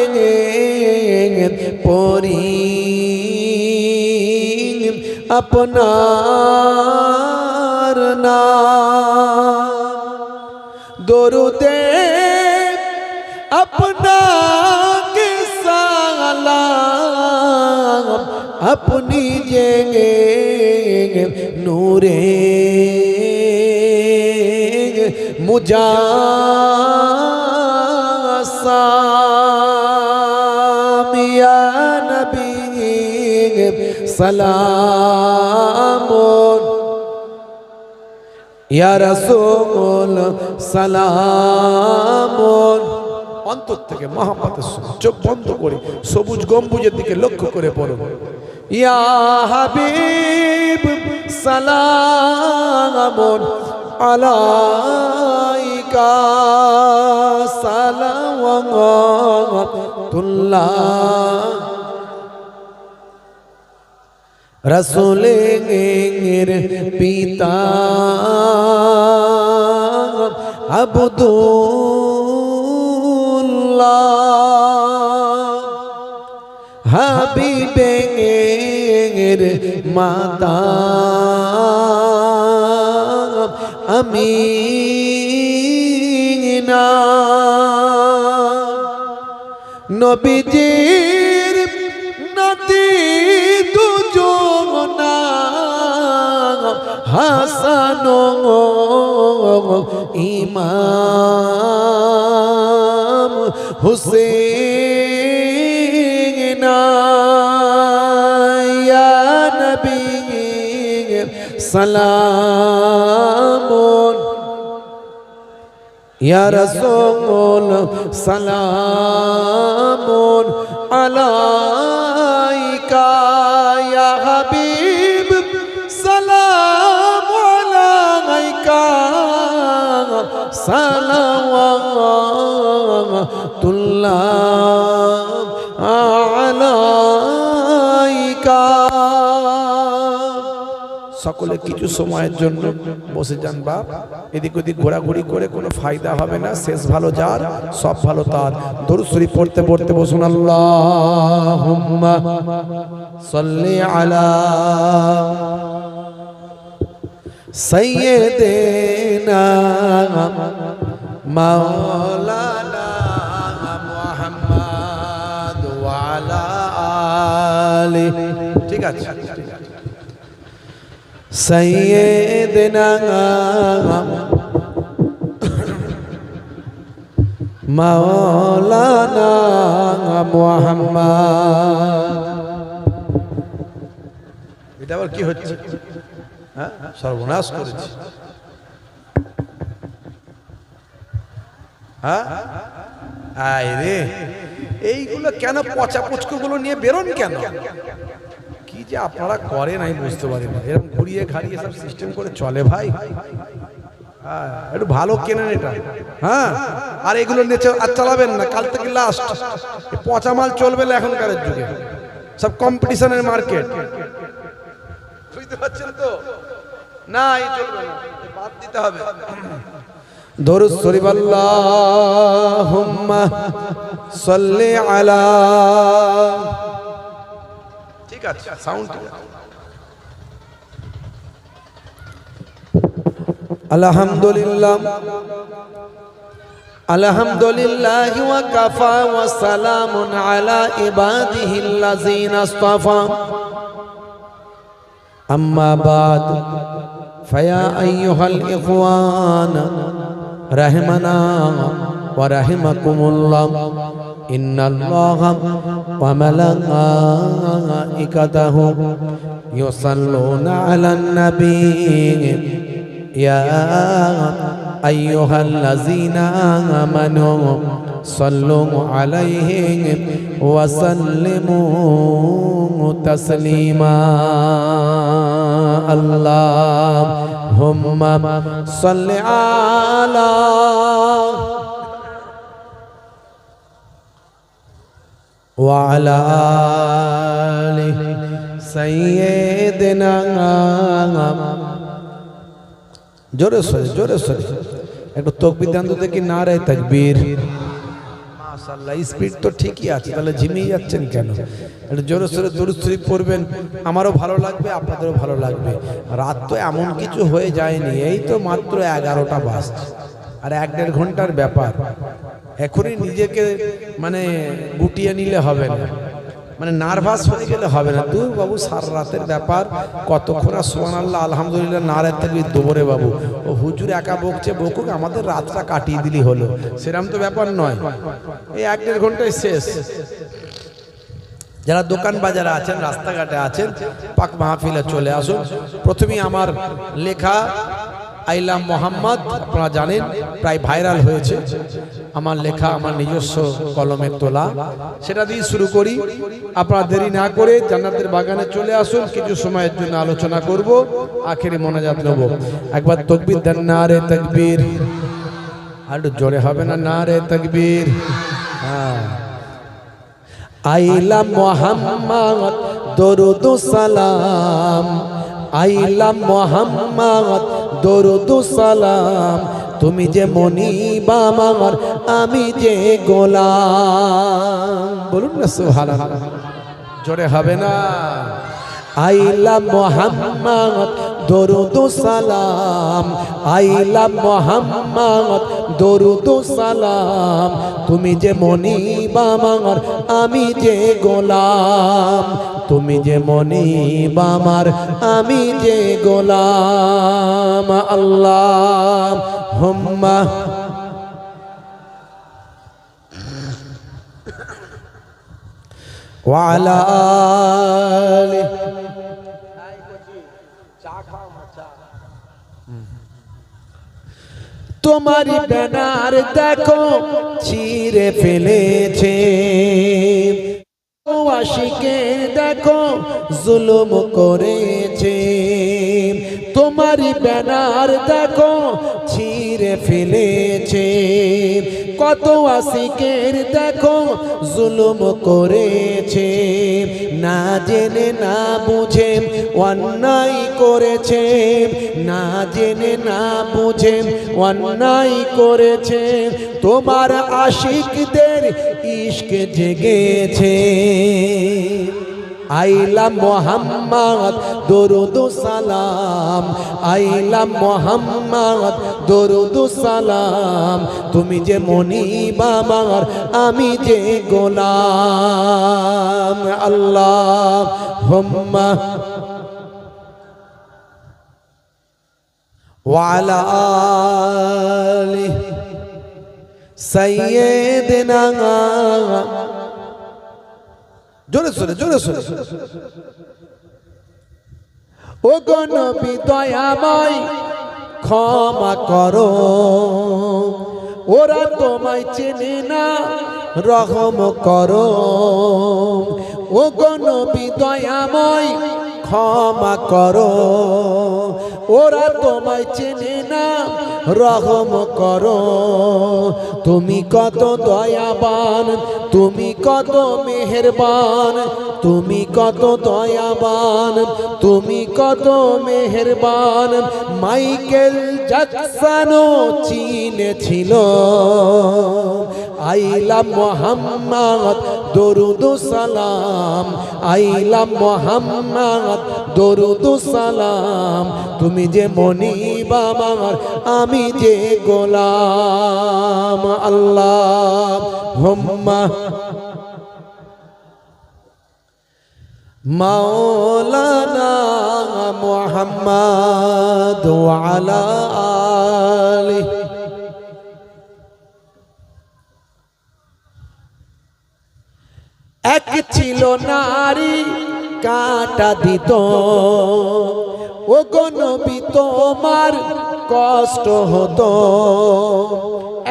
পড়ি আপনার নাম, দরুদে আপনাকে সালাম, আপনি যে নূরে মুজাসাম, ইয়া নবী সালাম, ইয়া রাসূল সালাম। অন্তর থেকে মহব্বতের সঙ্গে চোখ বন্ধ করে সবুজ গম্বুজের দিকে লক্ষ্য করে পড়ুন, ইয়া হাবিব সালাম আলাইকা সালাওয়াতুল্লাহ। রাসূলের পিতা আব্দুল্লাহ, হাবিবের মাতা আমিনা, নবীজির নাতি দুজন হাসান ইমাম হুসেন, ইয়া নবী সালাম, ইয়া রাসূল সালাম আলাইকা, ইয়া হাবিব সালাম আলাইকা সালাওয়াতুল্লাহ আলাইকা। সকলে সকলে কিছু সময়ের জন্য বসে যান বাপ, এদিক ওদিক ঘোরাঘুরি করে কোনো ফায়দা হবে না, শেষ ভালো যার সব ভালো তার। দরুদ শরীফ পড়তে পড়তে বসুন। আল্লাহুম্মা সাল্লি আলা সাইয়্যিদিনা মাওলানা মুহাম্মদ ওয়া আলা আলিহি। ঠিক আছে, সাইয়্যিদিনা মাওলানা মুহাম্মদ। এটা আবার কি হচ্ছে? হ্যাঁ, সর্বনাশ করেছি। হ্যাঁ, আয় রে, এইগুলো কেন পচা পুচকুগুলো নিয়ে বেরোন কেন? কি যে আপনারা করেন আমি বুঝতে পারি না। এরকম ঘুরিয়ে ঘাড়িয়ে সব সিস্টেম করে চলে ভাই। হ্যাঁ, একটু ভালো কেনেন এটা। হ্যাঁ, আর এগুলো নিয়ে আর চালাবেন না, কাল থেকে লাস্ট। পচা মাল চলবে না এখনকার যুগে, সব কম্পিটিশনের মার্কেট, বুঝতে পারছেন তো? না, এই চলবে না, বাদ দিতে হবে। দরুদ শরীফ আল্লাহুম্মা সাল্লি আলা। ঠিক আছে, সাউন্ড ঠিক আছে। আলহামদুলিল্লাহ আলহামদুলিল্লাহ ওয়া কাফা ওয়া সালামুন আলা ইবাদিহিল্লাযিনা ইসতাফা। أما بعد فيا أيها الإخوان رحمنا ورحمكم الله إن الله وملائكته يصلون على النبي يا أيها الذين آمنوا صلوا عليه وسلموا تسليما اللهم صل على وعلى آل سيدنا জোরে সরে জোরে সরে একটু তাকবীর দেন তো দেখি, নারে তাকবীর। মাশাআল্লাহ, স্পিড তো ঠিকই আছে, তাহলে ঝিমিয়ে যাচ্ছেন কেন? একটু জোরে সরে দরুদ শরীফ পড়বেন, আমারও ভালো লাগবে, আপনাদেরও ভালো লাগবে। রাত তো এমন কিছু হয়ে যায়নি, এই তো মাত্র 11টা বাজছে, আর 1-1.5 ঘন্টার ব্যাপার। এখনই নিজেকে মানে গুটিয়ে নিলে হবে না, মানে নার্ভাস হয়ে গেলে হবে না। তুই বাবু সারা রাতের ব্যাপার, কতক্ষণ আর সুবহানাল্লাহ আলহামদুলিল্লাহ নারে তাকবীর দেবরে বাবু। ও হুজুর একা বকছে, বকুক, আমাদের রাতটা কাটিয়ে দিলি হলো, সেরকম তো ব্যাপার নয়। এই 1-1.5 ঘন্টায় শেষ। যারা দোকান বাজারে আছেন, রাস্তাঘাটে আছেন, পাক মাহফিলে চলে আসুন। প্রথমেই আমার লেখা আইলা মোহাম্মদ, আপনারা জানেন প্রায় ভাইরাল হয়েছে। আমার লেখা, আমার নিজস্ব কলমের তোলা, সেটা দিয়ে শুরু করি। আপনারা দেরি না করে জান্নাতের বাগানে চলে আসুন, কিছু সময়ের জন্য আলোচনা করব, আখেরে মোনাজাত নেব। একবার তাকবীর দেন, নারে তাকবীর। আর একটু জোরে হবে না, নারে তাকবীর। হ্যাঁ, আইলা মোহাম্মদ দরুদ সালাম, আইলা মোহাম্মদ দরুদ সালাম, তুমি যে মনিব আমার, আমি যে গোলাম। বলুন না সুবহানাল্লাহ, জোরে হবে না। আইলা মোহাম্মদ দরুদ সালাম, আইলা মোহাম্মদ দরুদ সালাম, তুমি যে মনিব আমার, আমি যে গোলাম, তুমি যে মনিব আমার, আমি যে গোলাম। আল্লাহুম্মা ওয়া আলা আলিহি। তোমারি ব্যানার দেখো ছিঁড়ে ফেলেছে, আশিকে দেখো জুলুম করেছে। তোমারি ব্যানার দেখো ছিঁড়ে ফেলেছে, কত আশিকের দেখো জুলুম করেছে। না জেনে না বুঝে অন্যায় করেছে, না জেনে না বুঝে অন্যায় করেছে, তোমার আশিকদের ইশক জেগেছে। আইলা মোহাম্মদ দরুদ সালাম, আইলা মোহাম্মদ দরুদ সালাম, তুমি যে মনিব আমার, আমি যে গোলাম। আল্লাহুম্মা ওয়া আলা আলি সাইয়্যিদিনা, জোরে জোরে জোরে জোরে। ও গো নবী দয়াময় ক্ষমা করো, ওরা তোমায় চেনে না, রহম করো। ও গো নবী দয়াময় ক্ষমা করো, ওরা তোমায় চেনে না, রহম করো। তুমি কত দয়াবান, তুমি কত মেহেরবান, তুমি কত দয়াবান, তুমি কত মেহেরবান। মাইকেল জ্যাকসনও চিনেছিল। আইলা মোহাম্মদ দরুদ সালাম, আইলা মোহাম্মদ দরুদ সালাম, তুমি যে মনিব আমার, আমি যে গোলাম। আল্লাহুম্মা মাওলানা মুহাম্মদ ওয়া আলা আলিহি। এক ছিল নারী কাঁটা দিত, ও গো নবী তোমার কষ্ট হতো।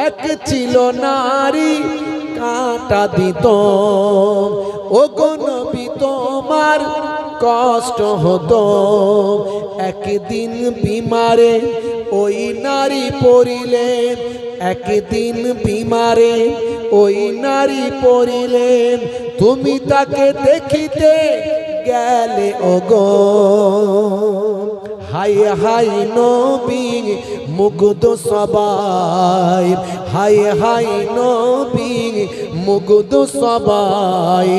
এক ছিল নারী কাঁটা দিত, ও গো নবী তোমার কষ্ট হতো। একদিন বিমারে ওই নারী পড়িলেন, একদিন বিমারে ওই নারী পড়িলেন, তুমি তাকে দেখিতে গেলে ওগো। হাই হাই নবী মুগ্ধ সবাই, হাই হাই নবী মুগ্ধ সবাই,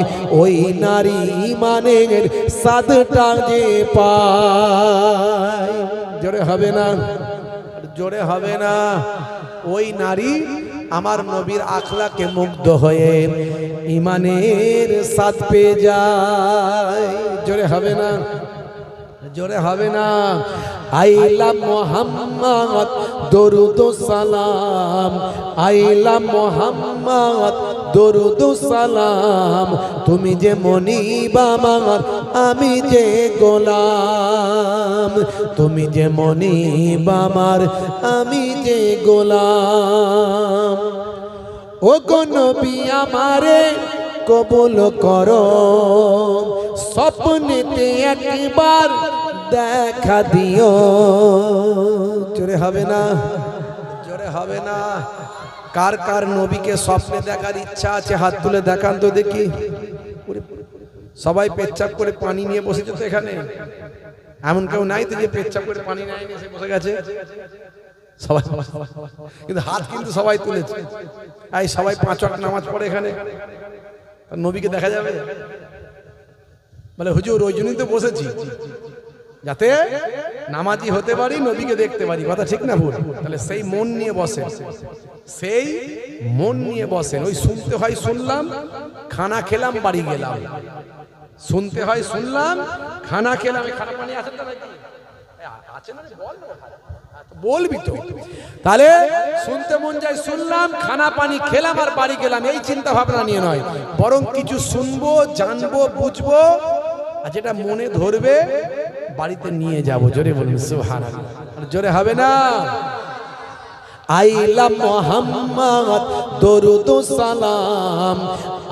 ওই নারী ইমানের সাদটা যে পায়। জোরে হবে না, জোরে হবে না। ওই নারী আমার নবীর আখলাকে মুগ্ধ হয়ে ইমানের সাদ পেয়ে যায়। জোরে হবে না, জোরে হবে না। আইলা মোহাম্মদ দরুদ সালাম, আইলা মোহাম্মদ দরুদ সালাম, তুমি যে মনিব আমার, আমি যে গোলাম। তুমি যে মনিব আমার, আমি যে গোলাম। ও গো নবী আমারে কবুল করো, স্বপ্নেতে একবার দেখা দিও। জোরে হবে না, জোরে হবে না। কার কার নবীকে স্বপ্নে দেখার ইচ্ছা আছে হাত তুলে দেখান তো দেখি। সবাই পেচ্ছাপ করে পানি নিয়ে বসেছে তো এখানে, এমন কেউ নাই তো যে পেচ্ছাপ করে পানি নিয়ে এসে বসে গেছে? সবাই, কিন্তু হাত কিন্তু সবাই তুলেছে। এই সবাই 5 ওয়াক্ত নামাজ পড়ে এখানে, নবীকে দেখা যাবে? বলে হুজুর ওই জন্যই তো বসেছি, যাতে নামাজি হতে পারি, নবীকে দেখতে পারি। কথা ঠিক না ভুল? তাহলে সেই মন নিয়ে বসেন, সেই মন নিয়ে বসেন। ওই শুনতে হয় শুনলাম, খানা খেলাম, বাড়ি গেলাম। শুনতে হয় শুনলাম, খানা খেলাম। খানা পানি আছে তো নাকি? আছে না? বলবি তো। তাহলে শুনতে মন যায়, শুনলাম, খানা পানি খেলাম আর বাড়ি গেলাম, এই চিন্তা ভাবনা নিয়ে নয়, বরং কিছু শুনবো, জানবো, বুঝবো, আর যেটা মনে ধরবে বাড়িতে নিয়ে যাব। জোরে বলুন সুবহানাল্লাহ। জোরে হবে না? আইলা মোহাম্মদ দরুদ সালাম,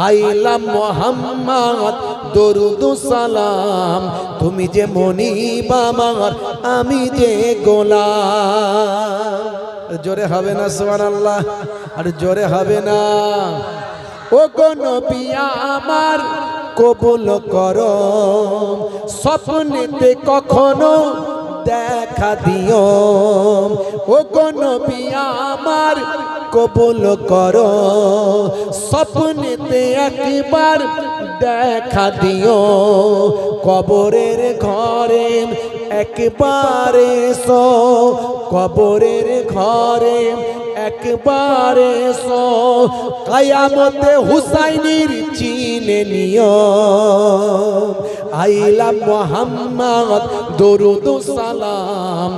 আইলা মোহাম্মদ দরুদ সালাম, তুমি যে মনিব আমার, আমি যে গোলাম। জোরে হবে না সুবহানাল্লাহ? আর জোরে হবে না? ও গো নবী আমার কবুল করো, স্বপ্নেতে কখনো দেখা দিও। ও গো নবী আমার কবুল করো, স্বপ্নেতে একবার দেখা দিও। কবরের ঘরে একবার এসো, কবরের ঘরে একবার এসো। কিয়ামতে হুসাইনের চিনে নিও। আইলা মুহাম্মদ দরুদ সালাম,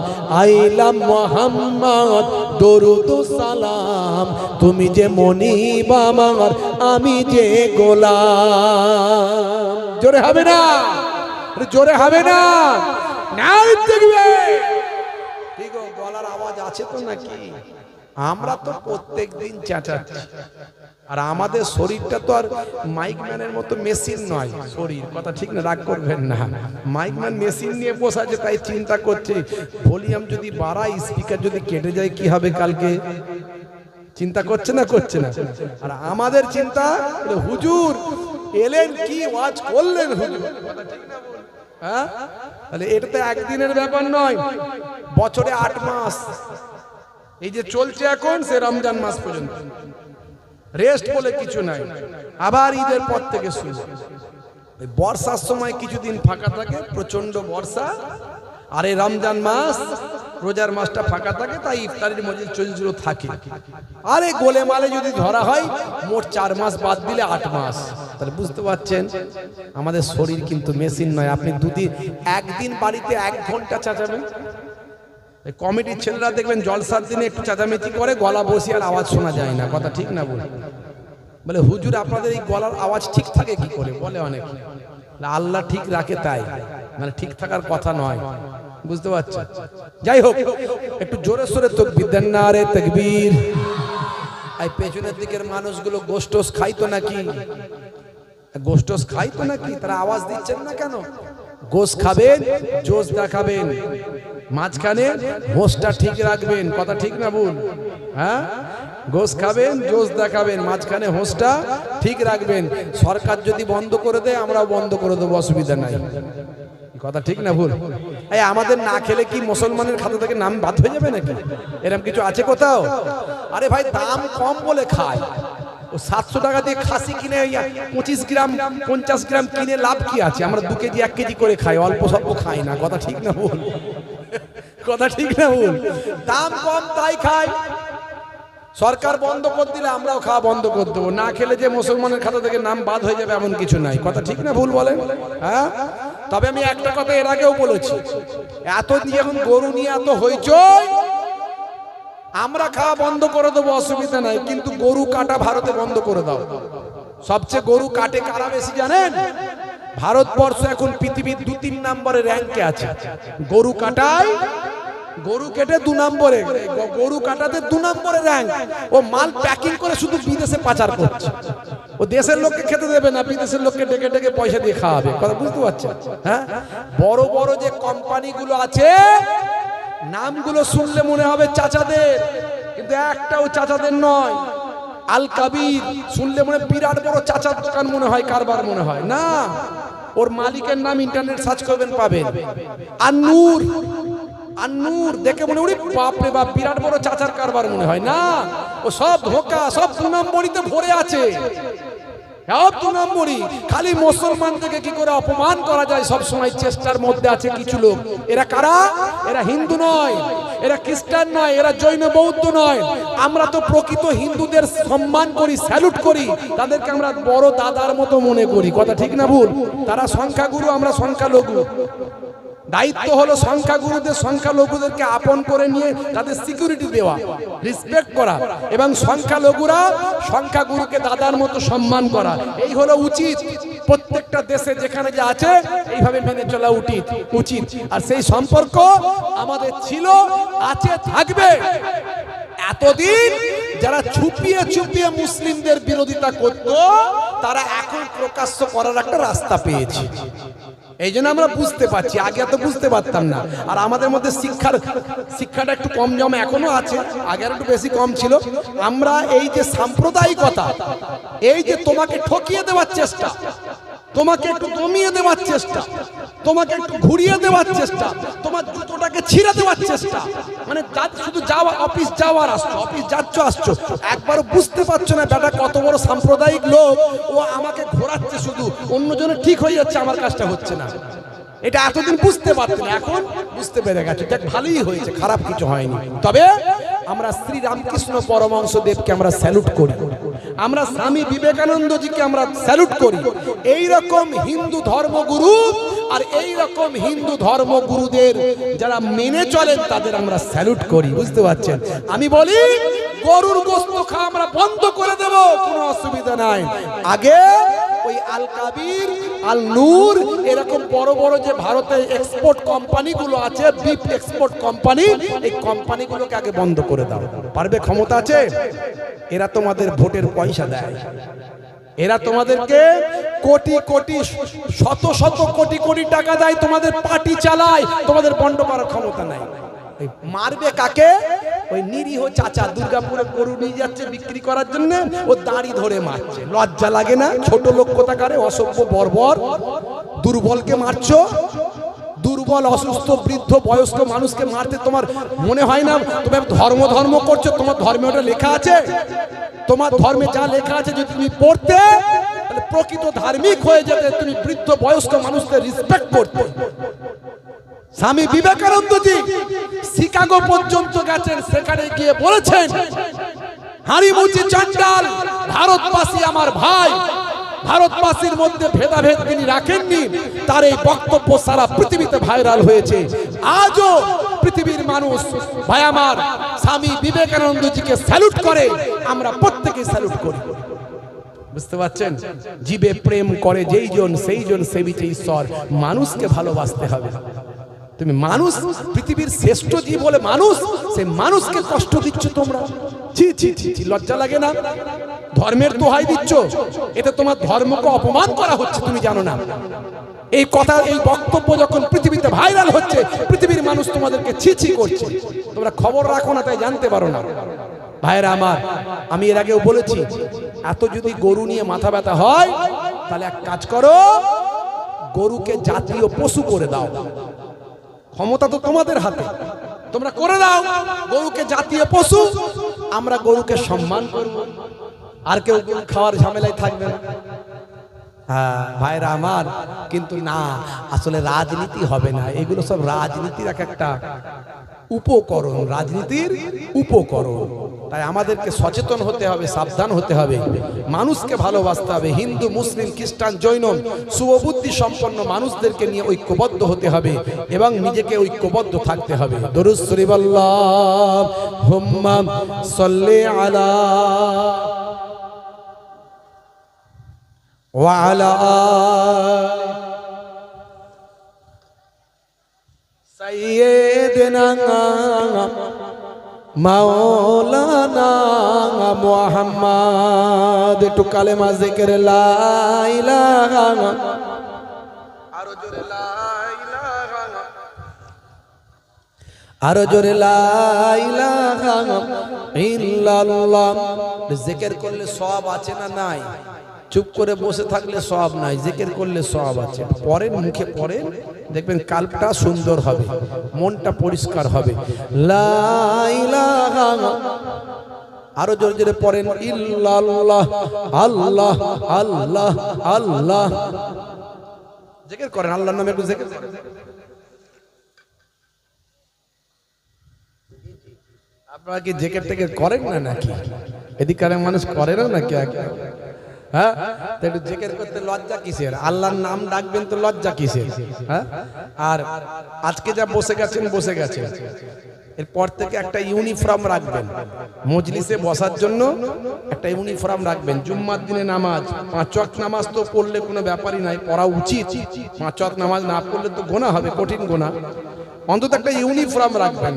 আইলা মুহাম্মদ দরুদ সালাম। তুমি যে মনিব আমার, আমি যে গোলাম। জোরে হবে না? জোরে হবে না? নাই দেখবে ঠিক গলার আওয়াজ আছে তো নাকি? আমরা তো প্রত্যেক দিন চেঁচাচ্ছি, আর আমাদের শরীরটা তো আর মাইকম্যানের মতো মেশিন নয়। শরীর কথা ঠিক না, রাগ করবেন না। মাইকম্যান মেশিন নিয়ে বসে আছে, তাই চিন্তা করছে ভলিউম যদি বাড়াই, স্পিকার যদি কেটে যায় কি হবে কালকে। চিন্তা করছে না? করছে না। আর আমাদের চিন্তা হুজুর এলেন, কি ওয়াজ করলেন হুজুর, কথা ঠিক না? হ্যাঁ, তাহলে এটা তো একদিনের ব্যাপার নয়, বছরে 8 মাস এই যে চলছে এখন, সে রমজান মাস পর্যন্ত রেস্ট বলে কিছু নাই। আবার ঈদের পর থেকে শুরু। বর্ষার সময় কিছুদিন ফাঁকা থাকে, প্রচন্ড বর্ষা, আর এই রমজান মাস রোজার মাসটা ফাঁকা থাকে, তাই ইফতারের মজলিস চলছিল থাকে। আরে গোলেমালে যদি ধরা হয়, মোট 4 মাস বাদ দিলে 8 মাস। তাহলে বুঝতে পারছেন আমাদের শরীর কিন্তু মেশিন নয়। আপনি একদিন বাড়িতে 1 ঘন্টা চাচাবেন, কমিটির ছেলেরা দেখবেন জলসার দিনে একটু চেঁচামেচি করে, গলা বসিয়ে আর আওয়াজ শোনা যায় না। কথা ঠিক না? বলে হুজুর আপনাদের এই গলার আওয়াজ ঠিক থাকে কি করে? বলে অনেক আল্লাহ ঠিক রাখে, তাই মানে ঠিক থাকার কথা নয়। বুঝতে পারছেন? যাই হোক, একটু জোরে সোরে তাকবীর দেন, নারে তাকবীর। এই পেছনের দিকের মানুষগুলো গোশটোস খাইতো নাকি? গোশটোস খাইতো নাকি? তারা আওয়াজ দিচ্ছেন না কেন? গোশ খাবেন, জোশ দেখাবেন, মাঝখানে হোসটা ঠিক রাখবেন। কথা ঠিক না ভুল? হ্যাঁ, গোশ খাবেন, জোশ দেখাবেন, মাঝখানে হোসটা ঠিক রাখবেন। সরকার যদি বন্ধ করে দেয়, আমরাও বন্ধ করে দেবো, অসুবিধা নাই। কথা ঠিক না ভুল? এই আমাদের না খেলে কি মুসলমানের খাতা থেকে নাম বাদ হয়ে যাবে নাকি? এরকম কিছু আছে কোথাও? আরে ভাই, দাম কম বলে খায়। ও 700 টাকা দিয়ে খাসি কিনে 25 গ্রাম 50 গ্রাম কিনে লাভ কি আছে? আমরা 2 কেজি 1 কেজি করে খাই, অল্প স্বল্প খাই না। কথা ঠিক না ভুল? কথা ঠিক না ভুল? দাম কম তাই খাই। সরকার বন্ধ করে দিলে আমরাও খাওয়া বন্ধ করে দেবো। না খেলে যে মুসলমানের খাতা থেকে নাম বাদ হয়ে যাবে এমন কিছু নাই। কথা ঠিক না ভুল বলেন? হ্যাঁ, তবে আমি একটা কথা এর আগেও বলেছি, এত দিয়ে এখন গরু নিয়ে এত হইচই, আমরা খাওয়া বন্ধ করে দেবো, অসুবিধা নাই, কিন্তু গরু কাটা ভারতে বন্ধ করে দাও। সবচেয়ে গরু কাটে কারা বেশি জানেন? ভারতবর্ষ এখন পৃথিবীর 2-3 নম্বরে র্যাঙ্কে আছে গরু কাটায়। গরু কেটে 2 নম্বরে, গরু কাটাতে 2 নম্বরে র্যাঙ্ক। ও মাল প্যাকিং করে শুধু বিদেশে পাচার করছে। ও দেশের লোককে খেতে দেবে না, বিদেশের লোককে ডেকে ডেকে পয়সা দিয়ে খাওয়াবে। কথা বুঝতে পারছেন? হ্যাঁ, বড় বড় যে কোম্পানিগুলো আছে, নামগুলো শুনলে মনে হবে চাচাদের, কিন্তু একটাও চাচাদের নয়। আল কাবির শুনলে মনে বিরাট বড় চাচার দোকান মনে হয়, কারবার মনে হয় না। ওর মালিকের নাম ইন্টারনেট সার্চ করবেন পাবেন। আর নূর, আর নূর দেখে মনে হয় বাপ রে বাপ, বিরাট বড় চাচার কারবার মনে হয় না। ও সব ধোঁকা, সব 2 নম্বরিতে ভরে আছে। সব 2 নম্বরই। খালি মুসলমানদেরকে কি করে অপমান করা যায় সব সময় চেষ্টার মধ্যে আছে কিছু লোক। এরা কারা? এরা হিন্দু নয়, এরা খ্রিস্টান নয়, এরা জৈন বৌদ্ধ নয়। আমরা তো প্রকৃত হিন্দুদের সম্মান করি, স্যালুট করি, তাদেরকে আমরা বড় দাদার মতো মনে করি। কথা ঠিক না ভুল? তারা সংখ্যাগুরু, আমরা সংখ্যালঘু। দায়িত্ব হলো সংখ্যাগুরুদের, সংখ্যালঘুদেরকে আপন করে নিয়ে তাদের সিকিউরিটি দেওয়া, রেসপেক্ট করা, এবং সংখ্যালঘুরা সংখ্যাগুরুকে দাদার মতো সম্মান করা। এই হলো উচিত। প্রত্যেকটা দেশে যেখানে যা আছে এইভাবে মেনে চলা উচিত। আর সেই সম্পর্ক আমাদের ছিল, আছে, থাকবে। এতদিন যারা ছুপিয়ে ছুপিয়ে মুসলিমদের বিরোধিতা করত, তারা এখন প্রকাশ্য করার একটা রাস্তা পেয়েছে। এই জন্য আমরা বুঝতে পারছি, আগে এত বুঝতে পারতাম না। আর আমাদের মধ্যে শিক্ষাটা একটু কম জমা এখনো আছে, আগে একটু বেশি কম ছিল। আমরা এই যে সাম্প্রদায়িকতা, এই যে তোমাকে ঠকিয়ে দেওয়ার চেষ্টা, তোমাকে একটু দমিয়ে দেওয়ার চেষ্টা, তোমাকে একটু ঘুরিয়ে দেওয়ার চেষ্টা, তোমার জুতোটাকে ছিঁড়ে দেওয়ার চেষ্টা। মানে শুধু যাওয়া, অফিস যাওয়ার আসছো, অফিস যাচ্ছ আসছো, একবারও বুঝতে পারছো না বেটা কত বড় সাম্প্রদায়িক লোক, ও আমাকে ঘোরাচ্ছে, শুধু অন্যজনের ঠিক হয়ে যাচ্ছে, আমার কাজটা হচ্ছে না। এটা এতদিন বুঝতে পারতেন, এখন বুঝতে পেরে গেছে, দেখ ভালোই হয়েছে, খারাপ কিছু হয়নি। তবে আমরা শ্রী রামকৃষ্ণ পরমহংস দেবকে আমরা স্যালুট করি, আমরা স্বামী বিবেকানন্দজিকে আমরা স্যালুট করি। এই রকম হিন্দু ধর্মগুরু আর এই রকম হিন্দু ধর্মগুরুদের যারা মেনে চলেন তাদের আমরা স্যালুট করি, বুঝতে পারছেন? আমি বলি গরুর গোশত খাওয়া আমরা বন্ধ করে দেব, কোনো অসুবিধা নাই। আগে ওই আল কাবির, আল নূর, এরকম বড় বড় যে ভারতের এক্সপোর্ট কোম্পানিগুলো আছে, বিফ এক্সপোর্ট কোম্পানি, এই কোম্পানিগুলোকে আগে বন্ধ করে দাও। পারবে? ক্ষমতা আছে? এরা তোমাদের ভোটের পয়সা দেয়, এরা তোমাদেরকে কোটি কোটি, শত শত কোটি কোটি টাকা দেয়, তোমাদের পার্টি চালায়, তোমাদের বন্ধ করার ক্ষমতা নাই। মারবে কাকে? ওই নিরীহ চাচা দুর্গাপুরে গরু নিয়ে যাচ্ছে বিক্রি করার জন্য, ও দাড়ি ধরে মারছে। লজ্জা লাগে না? ছোট লোক কোথাকারে, অসভ্য বর্বর, দুর্বলকে মারছো। দুর্বল, অসুস্থ, বৃদ্ধ, বয়স্ক মানুষকে মারতে তোমার মনে হয় না? তুমি ধর্ম ধর্ম করছো, তোমার ধর্মে ওটা লেখা আছে? তোমার ধর্মে যা লেখা আছে যদি তুমি পড়তে, তাহলে প্রকৃত ধার্মিক হয়ে যেতে, তুমি বৃদ্ধ বয়স্ক মানুষদের রেসপেক্ট করতে। স্বামী বিবেকানন্দজি শিকাগো পর্যন্ত গেছেন, সেখানে গিয়ে বলেছেন, হারিমুচি চান্ডাল, ভারতবাসী আমার ভাই। ভারতবাসীর মধ্যে ভেদাভেদ তিনি রাখেননি। তার এই বক্তব্য সারা পৃথিবীতে ভাইরাল হয়েছে। আজও পৃথিবীর মানুষ ভাই আমার স্বামী বিবেকানন্দজিকে স্যালুট করে, আমরা প্রত্যেকে স্যালুট করি, বুঝতে পারছেন? জীবে প্রেম করে যেই জন, সেই জন সেবিছে ঈশ্বর। মানুষকে ভালোবাসতে হবে। তুমি মানুষ, পৃথিবীর শ্রেষ্ঠ জীব বলে মানুষ, সেই মানুষকে কষ্ট দিচ্ছ তোমরা। ছি ছি ছি ছি, লজ্জা লাগে না? ধর্মের দোহাই দিচ্ছ, এটা তোমার ধর্মকে অপমান করা হচ্ছে, তুমি জানো না? এই কথা, এই বক্তব্য যখন পৃথিবীতে ভাইরাল হচ্ছে, পৃথিবীর মানুষ তোমাদেরকে ছি ছি করছে, তোমরা খবর রাখো না, তাই জানতে পারো না। ভাইরা আমার, আমি এর আগেও বলেছি, এত যদি গরু নিয়ে মাথা ব্যথা হয়, তাহলে এক কাজ করো, গরুকে জাতীয় পশু করে দাও। ক্ষমতা তো তোমাদের হাতে, তোমরা করে দাও গরুকে জাতীয় পশু। আমরা গরুকে সম্মান করব, আর কেউ গরু খাওয়ার ঝামেলায় থাকবে না। হ্যাঁ ভাইরা আমার, কিন্তু না, আসলে রাজনীতি হবে না, এগুলো সব রাজনীতির একটা উপকরণ, রাজনীতির উপকরণ। তাই আমাদেরকে সচেতন হতে হবে, সাবধান হতে হবে, মানুষকে ভালোবাসতে হবে। হিন্দু, মুসলিম, খ্রিস্টান, জৈন, শুভবুদ্ধি সম্পন্ন মানুষদেরকে নিয়ে ঐক্যবদ্ধ হতে হবে এবং নিজেকে ঐক্যবদ্ধ থাকতে হবে। দরুদ শরীফ আল্লাহুম্মা সাল্লি আলা ওয়া আলা সাইয়্যিদিনা মাওলানা মুহাম্মদ। একটু কালেমা জিকির লা ইলাহা, আরো জোরে লা ইলাহা, আরো জোরে লা ইলাহা ইল্লাল্লাহ। জিকির করলে সওয়াব আছে না নাই? চুপ করে বসে থাকলে সওয়াব নাই, জিকির করলে সওয়াব আছে। পরের মুখে পড়েন, দেখবেন কালটা সুন্দর হবে, মনটা পরিষ্কার হবে। লা ইলাহা, আরো জোরে জোরে পড়েন, ইল্লাল্লাহ, আল্লাহ আল্লাহ আল্লাহ। জিকির করেন, আল্লাহর নামে একটু জিকির করেন। আপনারা কি জিকির টেকির করেন না নাকি? এদিককার মানুষ করে না নাকি? হ্যাঁ, একটু জিকির করতে লজ্জা কিসের? আল্লাহর নাম ডাকবেন তো লজ্জা কিসের? হ্যাঁ, আর আজকে যা বসে গেছেন বসে গেছেন, এরপর থেকে একটা ইউনিফর্ম রাখবেন, মজলিসে বসার জন্য একটা ইউনিফর্ম রাখবেন। জুম্মার দিনে নামাজ, 5 ওয়াক্ত নামাজ তো পড়লে কোনো ব্যাপারই নাই, পড়া উচিত। 5 ওয়াক্ত নামাজ না পড়লে তো গোনা হবে, কঠিন গোনা। অন্তত একটা ইউনিফর্ম রাখবেন,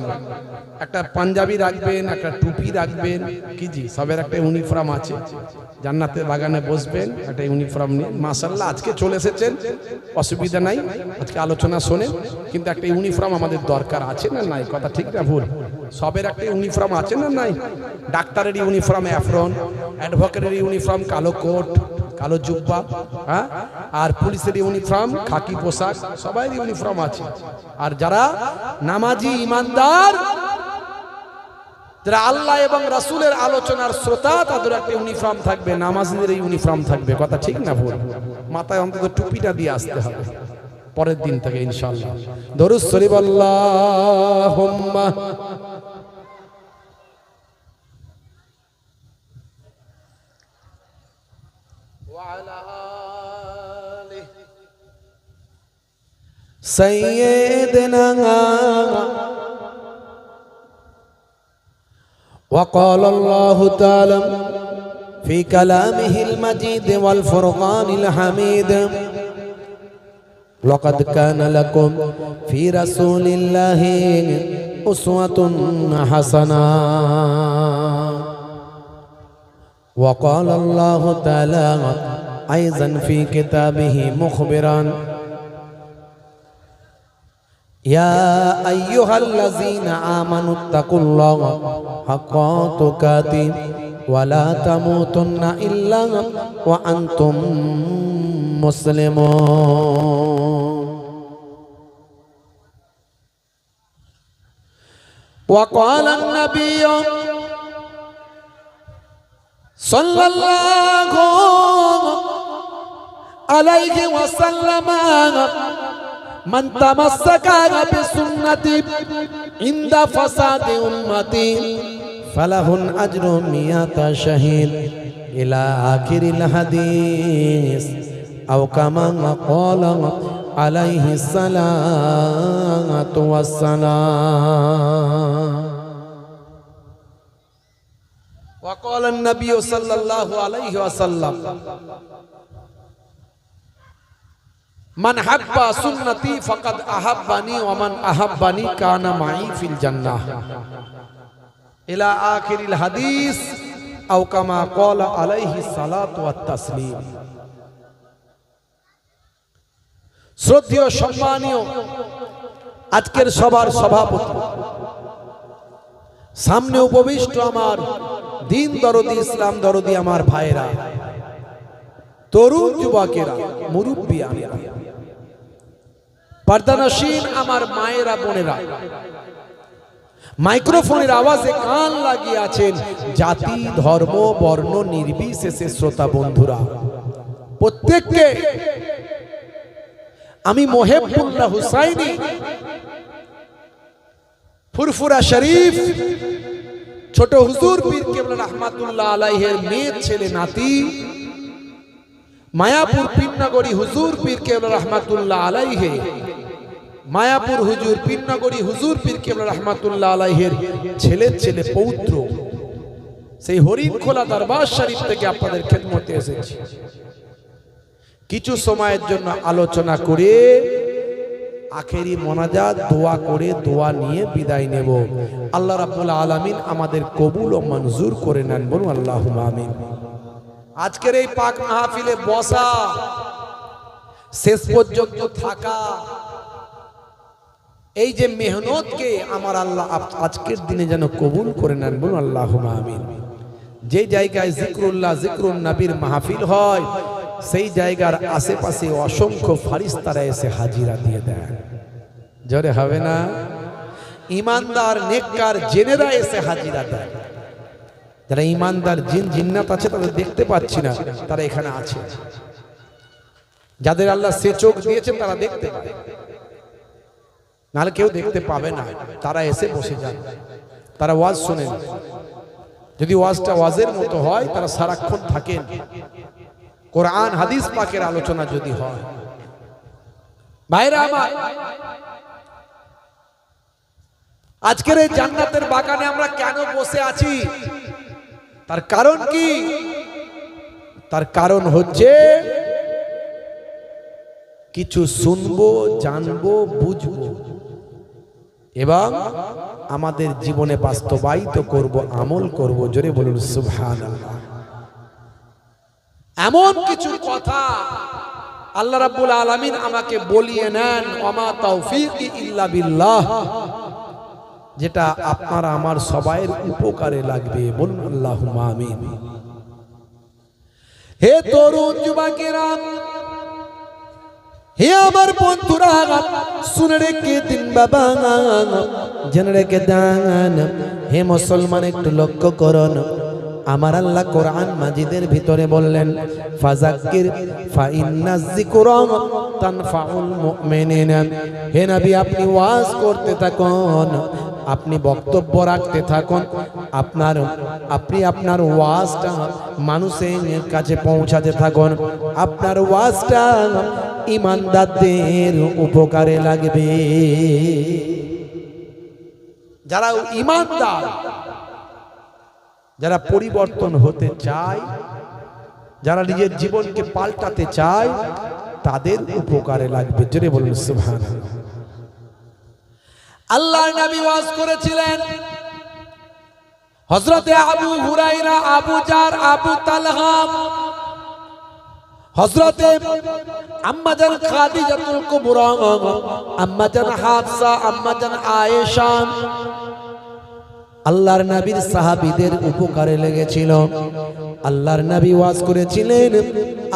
একটা পাঞ্জাবি রাখবেন, একটা টুপি রাখবেন, কি জি সবের একটা ইউনিফর্ম আছে। জান্নাতের বাগানে বসবেন একটা ইউনিফর্ম নিয়ে। মাশাআল্লাহ, আজকে চলে এসেছেন, অসুবিধা নাই, আজকে আলোচনা শোনেন, কিন্তু একটা ইউনিফর্ম আমাদের দরকার আছে না নাই? কথা ঠিক না ভুল? সবের একটা ইউনিফর্ম আছে না নাই? ডাক্তারের ইউনিফর্ম অ্যাফরন, অ্যাডভোকেটের ইউনিফর্ম কালো কোট, কালো জুব্বা, হ্যাঁ, আর পুলিশের ইউনিফর্ম, খাকি পোশাক, সবাই ইউনিফর্ম আছে। আর যারা নামাজি ইমানদার, যারা আল্লাহ এবং রাসূলের আলোচনার শ্রোতা, তাদের একটা ইউনিফর্ম থাকবে, নামাজীদের ইউনিফর্ম থাকবে। কথা ঠিক না ভুল? মাথায় অন্তত টুপিটা দিয়ে আসতে হবে পরের দিন থেকে ইনশাআল্লাহ। দরুদ শরীফ আল্লাহুম্মা ওয়া আলা আলিহি সাইয়্যিদিনা। وقال الله تعالى في كلامه المجيد والفرقان الحميد: لقد كان لكم في رسول الله أسوة حسنة. وقال الله تعالى أيضا في كتابه مخبرا: يا أيها الذين آمنوا اتقوا الله حق تقاته ولا تموتن إلا وأنتم مسلمون. وقال النبي صلى الله عليه وسلم: من تمسك بسنتي عند فساد أمتي فله أجر 100 شهيد إلى آخر الحديث، أو كما قال عليه الصلاة والسلام. وقال النبي صلى الله عليه وسلم: من حب سنتي فقد أحبني ومن أحبني كان معي في الجنة إلى آخر الحديث، أو كما قال عليه الصلاة والتسليم. শ্রদ্ধেয় সম্মানীয় আজকের সবার সভাপতি, সামনে উপবিষ্ট আমার দিন দরদি, ইসলাম দরদি আমার ভাইরা, তরুণ যুবকেরা, মুরব্বিয়ানেরা, পর্দানশীন আমার মায়েরা, বোনেরা, মাইক্রোফোনের আওয়াজে কান লাগিয়ে আছেন, জাতি ধর্ম বর্ণ নির্বিশেষে শ্রোতা বন্ধুরা, প্রত্যেককে আমি মোহেবুল্লাহ হুসাইনি ফুরফুরা শরীফ ছোট হুজুর পীর কেবলা রহমাতুল্লাহ আলাইহির মেয়ে ছেলে নাতি, মায়াপুর পীরনগরী হুজুর পীর কেবলা রহমাতুল্লাহ আলাইহি, মায়াপুর হুজুর পীরনগরী হুজুর পীর কেবলা রহমাতুল্লাহ আলাইহির ছেলে পৌত্র, সেই হরিণখোলা দরবার শরীফ থেকে আপনাদের খেদমতে এসেছি। কিছু সময়ের জন্য আলোচনা করে আখেরি মোনাজাত দোয়া করে দোয়া নিয়ে বিদায় নেব। আল্লাহ রাব্বুল আলামিন আমাদের কবুল ও মঞ্জুর করে নেন, বলুন আল্লাহুম্মা আমিন। আজকের এই পাক মাহফিলে বসা, শেষ পর্যন্ত থাকা, এই যে মেহনতকে আমার আল্লাহ আজকের দিনে যেন কবুল করে নেন, বলুন আল্লাহুম্মা আমিন। যে জায়গায় জিক্রুল্লাহ, জিক্রুন নবীর মাহফিল হয়, সেই জায়গার আশেপাশে অসংখ্য ফারিস্তারা এসে হাজিরা দিয়ে দেন। জোরে হবে না? ইমানদার নেককার জেনেরা এসে হাজিরা দেন। যারা ইমানদার জিন জিন্নাত আছে তাদের দেখতে পাচ্ছি না, তারা এখানে আছে। যাদের আল্লাহ সে চোখ দিয়েছেন তারা দেখতে পায়, নাহলে কেউ দেখতে পাবে না। তারা এসে বসে যান, তারা ওয়াজ শোনেন। যদি ওয়াজটা ওয়াজের মতো হয়, তারা সারাক্ষণ থাকেন। কোরআন হাদিস পাকের আলোচনা যদি হয়, ভাইরা আমার, আজকের এই জান্নাতের বাগানে আমরা কেন বসে আছি? তার কারণ কি? তার কারণ হচ্ছে কিছু শুনবো, জানবো, বুঝবো এবং আমাদের জীবনে বাস্তবায়িত করব, আমল করব। জোরে বলুন সুবহানাল্লাহ। এমন কিছু কথা আল্লাহ রাব্বুল আলামিন আমাকে বলিয়ে নেন, ওমা তাওফীকি ইল্লা বিল্লাহ, যেটা আপনার আমার সবাইয়ের উপকারে লাগবে। বলুন আল্লাহুম্মা আমিন। হে তরুণ যুবকেরা, হে আমার বন্ধুরা, শুনে রেখে দিন বাবা, জেনে রেখে দেন। হে মুসলমান, একটু লক্ষ্য করুন, আমার আল্লাহ কোরআন মাজিদের ভিতরে বললেন, ফাযাক্কির ফাইন্নাজ যিকরা তানফাউল মুমিনিন। হে নবী, আপনি ওয়াজ করতে থাকুন, আপনি বক্তব্য রাখতে থাকুন, আপনি আপনার ওয়াজটা মানুষের কাছে পৌঁছাতে থাকুন। আপনার ওয়াজটা ঈমানদারদের উপকারে লাগবে। যারা ঈমানদার, যারা পরিবর্তন হতে চায়, যারা নিজের জীবনকে পাল্টাতে চায়, তাদের উপকারে লাগবে। জোরে বলুন সুবহানাল্লাহ। আল্লাহর নবী ওয়াজ করেছিলেন, হযরতে আবু হুরায়রা, আবু জার, আবু তালহা, হযরতে আম্মাজান খাদিজাতুল কুবরা, আম্মাজান হাফসা, আম্মাজান আয়েশা, আল্লাহর নবীর সাহাবীদের উপকারে লেগেছিল। আল্লাহর নবী ওয়াজ করেছিলেন,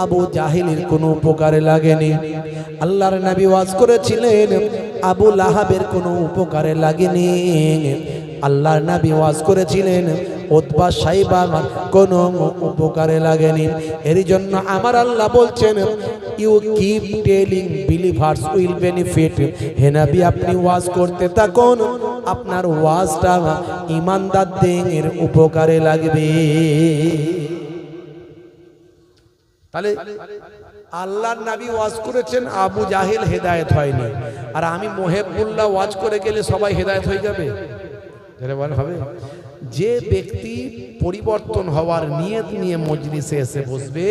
আবু জাহিলের কোনো উপকারে লাগেনি। আল্লাহর নবী ওয়াজ করেছিলেন, আবু লাহাবের কোনো উপকারে লাগেনি। আল্লাহর নবী ওয়াজ করেছিলেন, উতবা সাইবার কোনো উপকারে লাগেনি। এর জন্য আমার আল্লাহ বলছেন, you keep telling believers will benefit. হে নবী, আপনি ওয়াজ করতে থাকুন, আপনার ওয়াজটা ঈমানদারদের উপকারে লাগবে। তাহলে আল্লাহর নবী ওয়াজ করেছেন, আবু জাহেল হেদায়েত হয়নি, আর আমি মোহেবুল্লাহ ওয়াজ করে গেলে সবাই হেদায়েত হয়ে যাবে? হবে। যে ব্যক্তি পরিবর্তন হওয়ার নিয়ত নিয়ে মজলিসে এসে বসবে,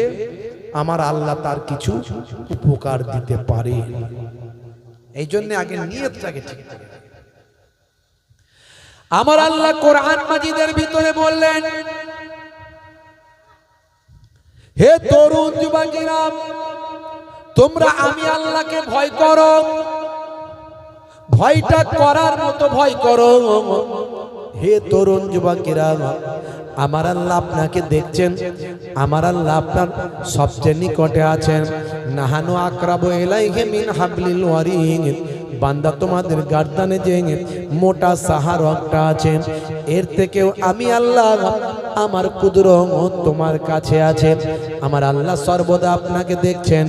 আমার আল্লাহ তার কিছু উপকার দিতে পারে। এই জন্য আগে নিয়তটাকে ঠিক করে। আমার আল্লাহ কোরআন মাজিদের ভিতরে বললেন, হে তরুণ যুবকেরা, তোমরা আমি আল্লাহকে ভয় করো, ভয়টা করার মতো ভয় করো। হে তরুণ যুবকেরা, আমার আল্লাহ আপনাকে দেখছেন, আমার আল্লাহ আপনার সবচেয়ে নিকটে আছেন। নাহানু আকরাবু ইলাইহি মিন হাবলিল ওয়ারিদ। বান্দা, তোমাদের গার্দানে যে মোটা সাহারকটা আছে, এর থেকেও আমি আল্লাহ, আমার কুদরত তোমার কাছে আছে। আমার আল্লাহ সর্বদা আপনাকে দেখছেন,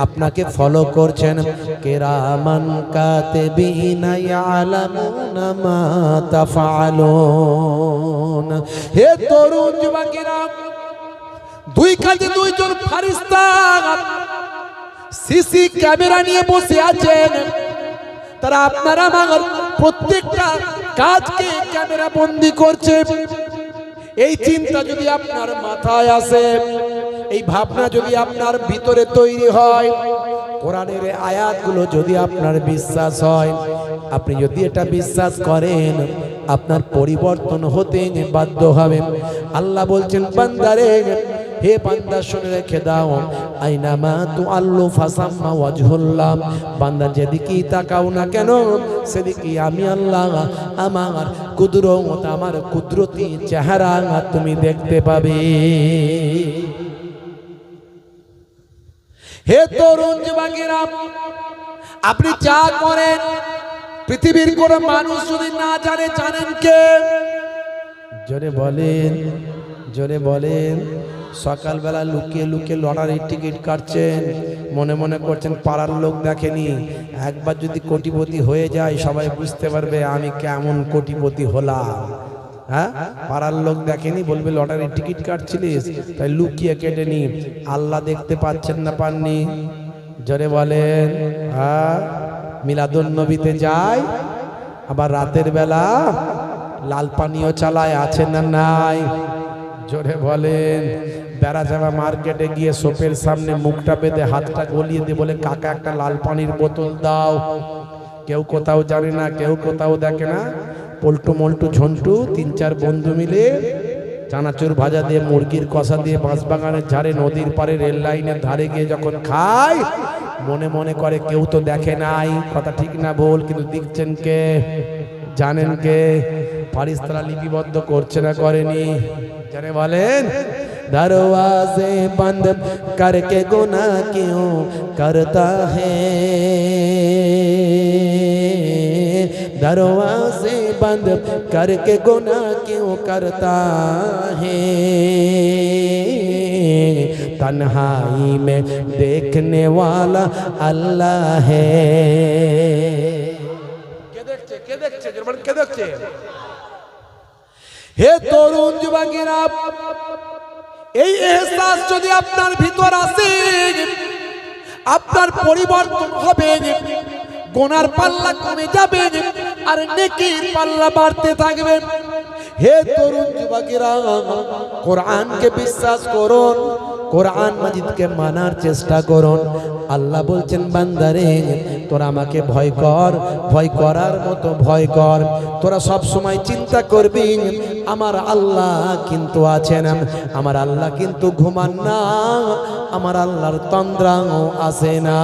আপনাকে ফলো করছেন। কিরামান কাতিবিনা ইয়ালামুনা মা তাফআলুন। হে তরুণ যুবকেরা, দুই কাঁধে দুইজন ফেরেশতা সিসি ক্যামেরা নিয়ে বসে আছেন। তারা আপনারা আমার প্রত্যেকটা কাজকে ক্যামেরা বন্দী করছে। এই চিন্তা যদি আপনার মাথায় আসে, এই ভাবনা যদি আপনার ভিতরে তৈরি হয়, কোরআনের আয়াতগুলো যদি আপনার বিশ্বাস হয়, আপনি যদি এটা বিশ্বাস করেন, আপনার পরিবর্তন হতে বাধ্য হবে। আল্লাহ বলছেন, বান্দারে, হে বান্দা শুনে রেখে দাও, আইনামা তুআল্লু ফাসাম্মা ওয়াজহুল্লাহ। বান্দা যেদিকেই তাকাও না কেন, সেদিকেই আমি আল্লাহ, আমার কুদরত, আমার কুদরতি চেহারা তুমি দেখতে পাবে। হে তরুণ যুবকেরা, আপনি যা করেন পৃথিবীর কোন মানুষ যদি না জানে, জানেন কে? জোরে বলেন, জোরে বলেন। সকালবেলা লুকিয়ে লুকিয়ে লটারির টিকিট কাটছেন, মনে মনে করছেন পাড়ার লোক দেখেনি। একবার যদি কোটিপতি হয়ে যায়, সবাই বুঝতে পারবে আমি কেমন কোটিপতি হলাম। হ্যাঁ, পাড়ার লোক দেখেনি, বলবে লটারির টিকিট কাটছিলিস, তাই লুকিয়ে কেটে নি। আল্লাহ দেখতে পাচ্ছেন না, পাননি? জোরে বলেন। হ্যাঁ, মিলাদুন নবীতে যায়, আবার রাতের বেলা লাল পানীয় চালায়, আছে না নাই? জোরে বলেন। বেড়া যাওয়া মার্কেটে গিয়ে সোপের সামনে মুখটা বেঁধে হাতটা গলিয়ে দিয়ে বলে, কাকা একটা লাল পানির বোতল দাও। কেউ কোথাও জানে না, কেউ কোথাও দেখে না। পল্টু মল্টু ঝন্টু 3-4 বন্ধু মিলে চানাচুর ভাজা দিয়ে, মুরগির কষা দিয়ে, বাঁশবাগানের ঝাড়ে, নদীর পারে, রেল লাইনের ধারে গিয়ে যখন খায়, মনে মনে করে কেউ তো দেখে নাই। কথা ঠিক না বল? কিন্তু দেখছেন কে? জানেন কে? ফারিস্তারা লিপিবদ্ধ করছে না করেনি? জানে বলেন। दरवाजे बंद करके गुनाह क्यों करता है, दरवाजे बंद करके गुनाह क्यों करता है, तन्हाई में देखने वाला अल्लाह है। কে দেখছে কে দেখছে? হে তরুণ যুবকেরা, এই এহসাস যদি আপনার ভিতর আসে, আপনার পরিবর্তন হবে, গুনার পাল্লা কমে যাবে আর নেকির পাল্লা বাড়তে থাকবে। হে তরুণ যুবকেরা, কোরআনকে বিশ্বাস করুন, কোরআন মাজিদকে মানার চেষ্টা করুন। আল্লাহ বলছেন বান্দারে তোরা আমাকে ভয় কর, ভয় করার মতো ভয় কর। তোরা সব সময় চিন্তা করবি আমার আল্লাহ কিন্তু আছেন, আমার আল্লাহ কিন্তু ঘুমান না, আমার আল্লাহর তন্দ্রাও আসে না।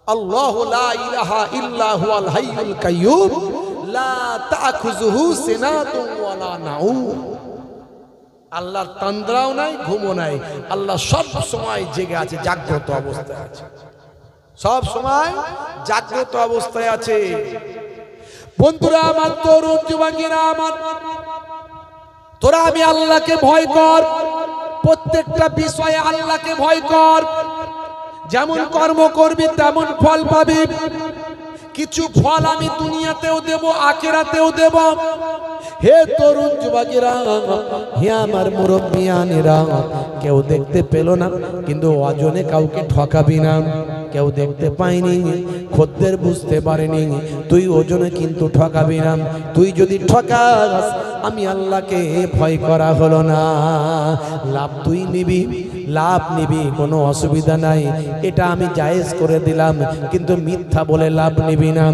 আল্লাহু লা ইলাহা ইল্লা হুয়াল হাইয়ুল কাইয়্যুম লা তাখুযুহু সিনাতুন ওয়ালা নাউম। আল্লাহর তন্দ্রাও নাই, ঘুমও নাই, আল্লাহ সব সময় জেগে আছে, জাগ্রত অবস্থায় আছে, সব সময় জাগ্রত অবস্থায় আছে। বন্ধুরা আমার, তরুণ যুবকেরা আমার, তোরা আমি আল্লাহকে ভয় কর, প্রত্যেকটা বিষয়ে আল্লাহকে ভয় কর। যেমন কর্ম করবি তেমন ফল পাবি। কিছু ফল আমি দুনিয়াতেও দেব, আখিরাতেও দেব। হে তরুণ যুবকেরা, হে আমার মুরব্বিয়ানেরা, কেউ দেখতে পেল না কিন্তু অজনে কাউকে ঠকাবি না। কেউ দেখতে পায়নি, খদ্দের বুঝতে পারেনি, তুই ওজনে কিন্তু ঠকাবি না। তুই যদি ঠকাস আমি আল্লাহকে ভয় করা হলো না। লাভ তুই নিবি, লাভ নিবি, কোনো অসুবিধা নাই, এটা আমি জায়েজ করে দিলাম, কিন্তু মিথ্যা বলে লাভ নিবি না।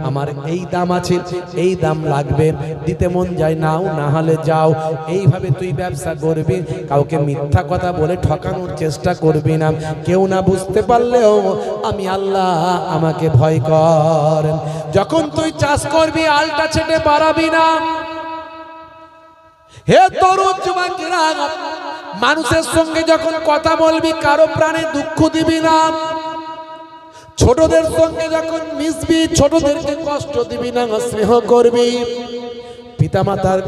আমার এই দাম আছে, এই দাম লাগবে, দিতে মন যায় নাও, না হলে যাও। এইভাবে তুই ব্যবসা করবি, কাউকে মিথ্যা কথা বলে ঠকানোর চেষ্টা করবি না। কেউ না বুঝতে পারলেও আমি আল্লাহ, আমাকে ভয় কর। যখন তুই চাষ করবি আলটা ছেটে বাড়াবি না। হে তরুণ যুবকেরা, মানুষের সঙ্গে যখন কথা বলবি কারো প্রাণে দুঃখ দিবি না। ছোটদের সঙ্গে যখন মিশবি ছোটদেরকে কষ্ট দিবি না, স্নেহ করবি। পিতামাতার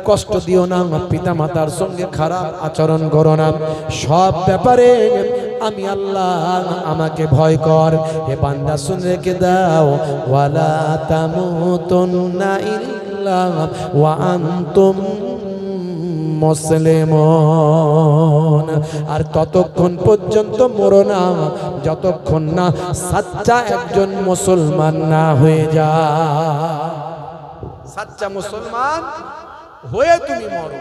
কষ্ট দিও না, পিতামাতার সঙ্গে খারাপ আচরণ করো না। সব ব্যাপারে আমি আল্লাহ, আমাকে ভয় কর। হে বান্দা শুনে রেখে দাও, ওয়ালা তামুতুন্না ইল্লা ওয়া আনতুম মুসলিমুন। আর ততক্ষণ পর্যন্ত মরো না যতক্ষণ না সাচ্চা একজন মুসলমান না হয়ে যায়। সাচ্চা মুসলমান হয়ে তুমি মরো।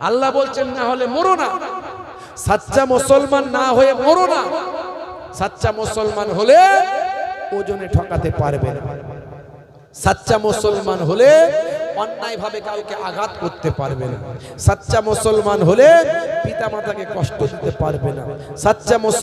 আল্লাহ বলছেন না হলে মরো না। সাচ্চা মুসলমান না হয়ে মরো না। সাচ্চা মুসলমান হলে ওজনে ঠকাতে পারবে না। সাচ্চা মুসলমান হলে অন্যায় ভাবে কাউকে আঘাত করতে পারবে না। সাচ্চা মুসলমান হলে পিতামাতাকে কষ্ট দিতে পারবে না। সাচ্চা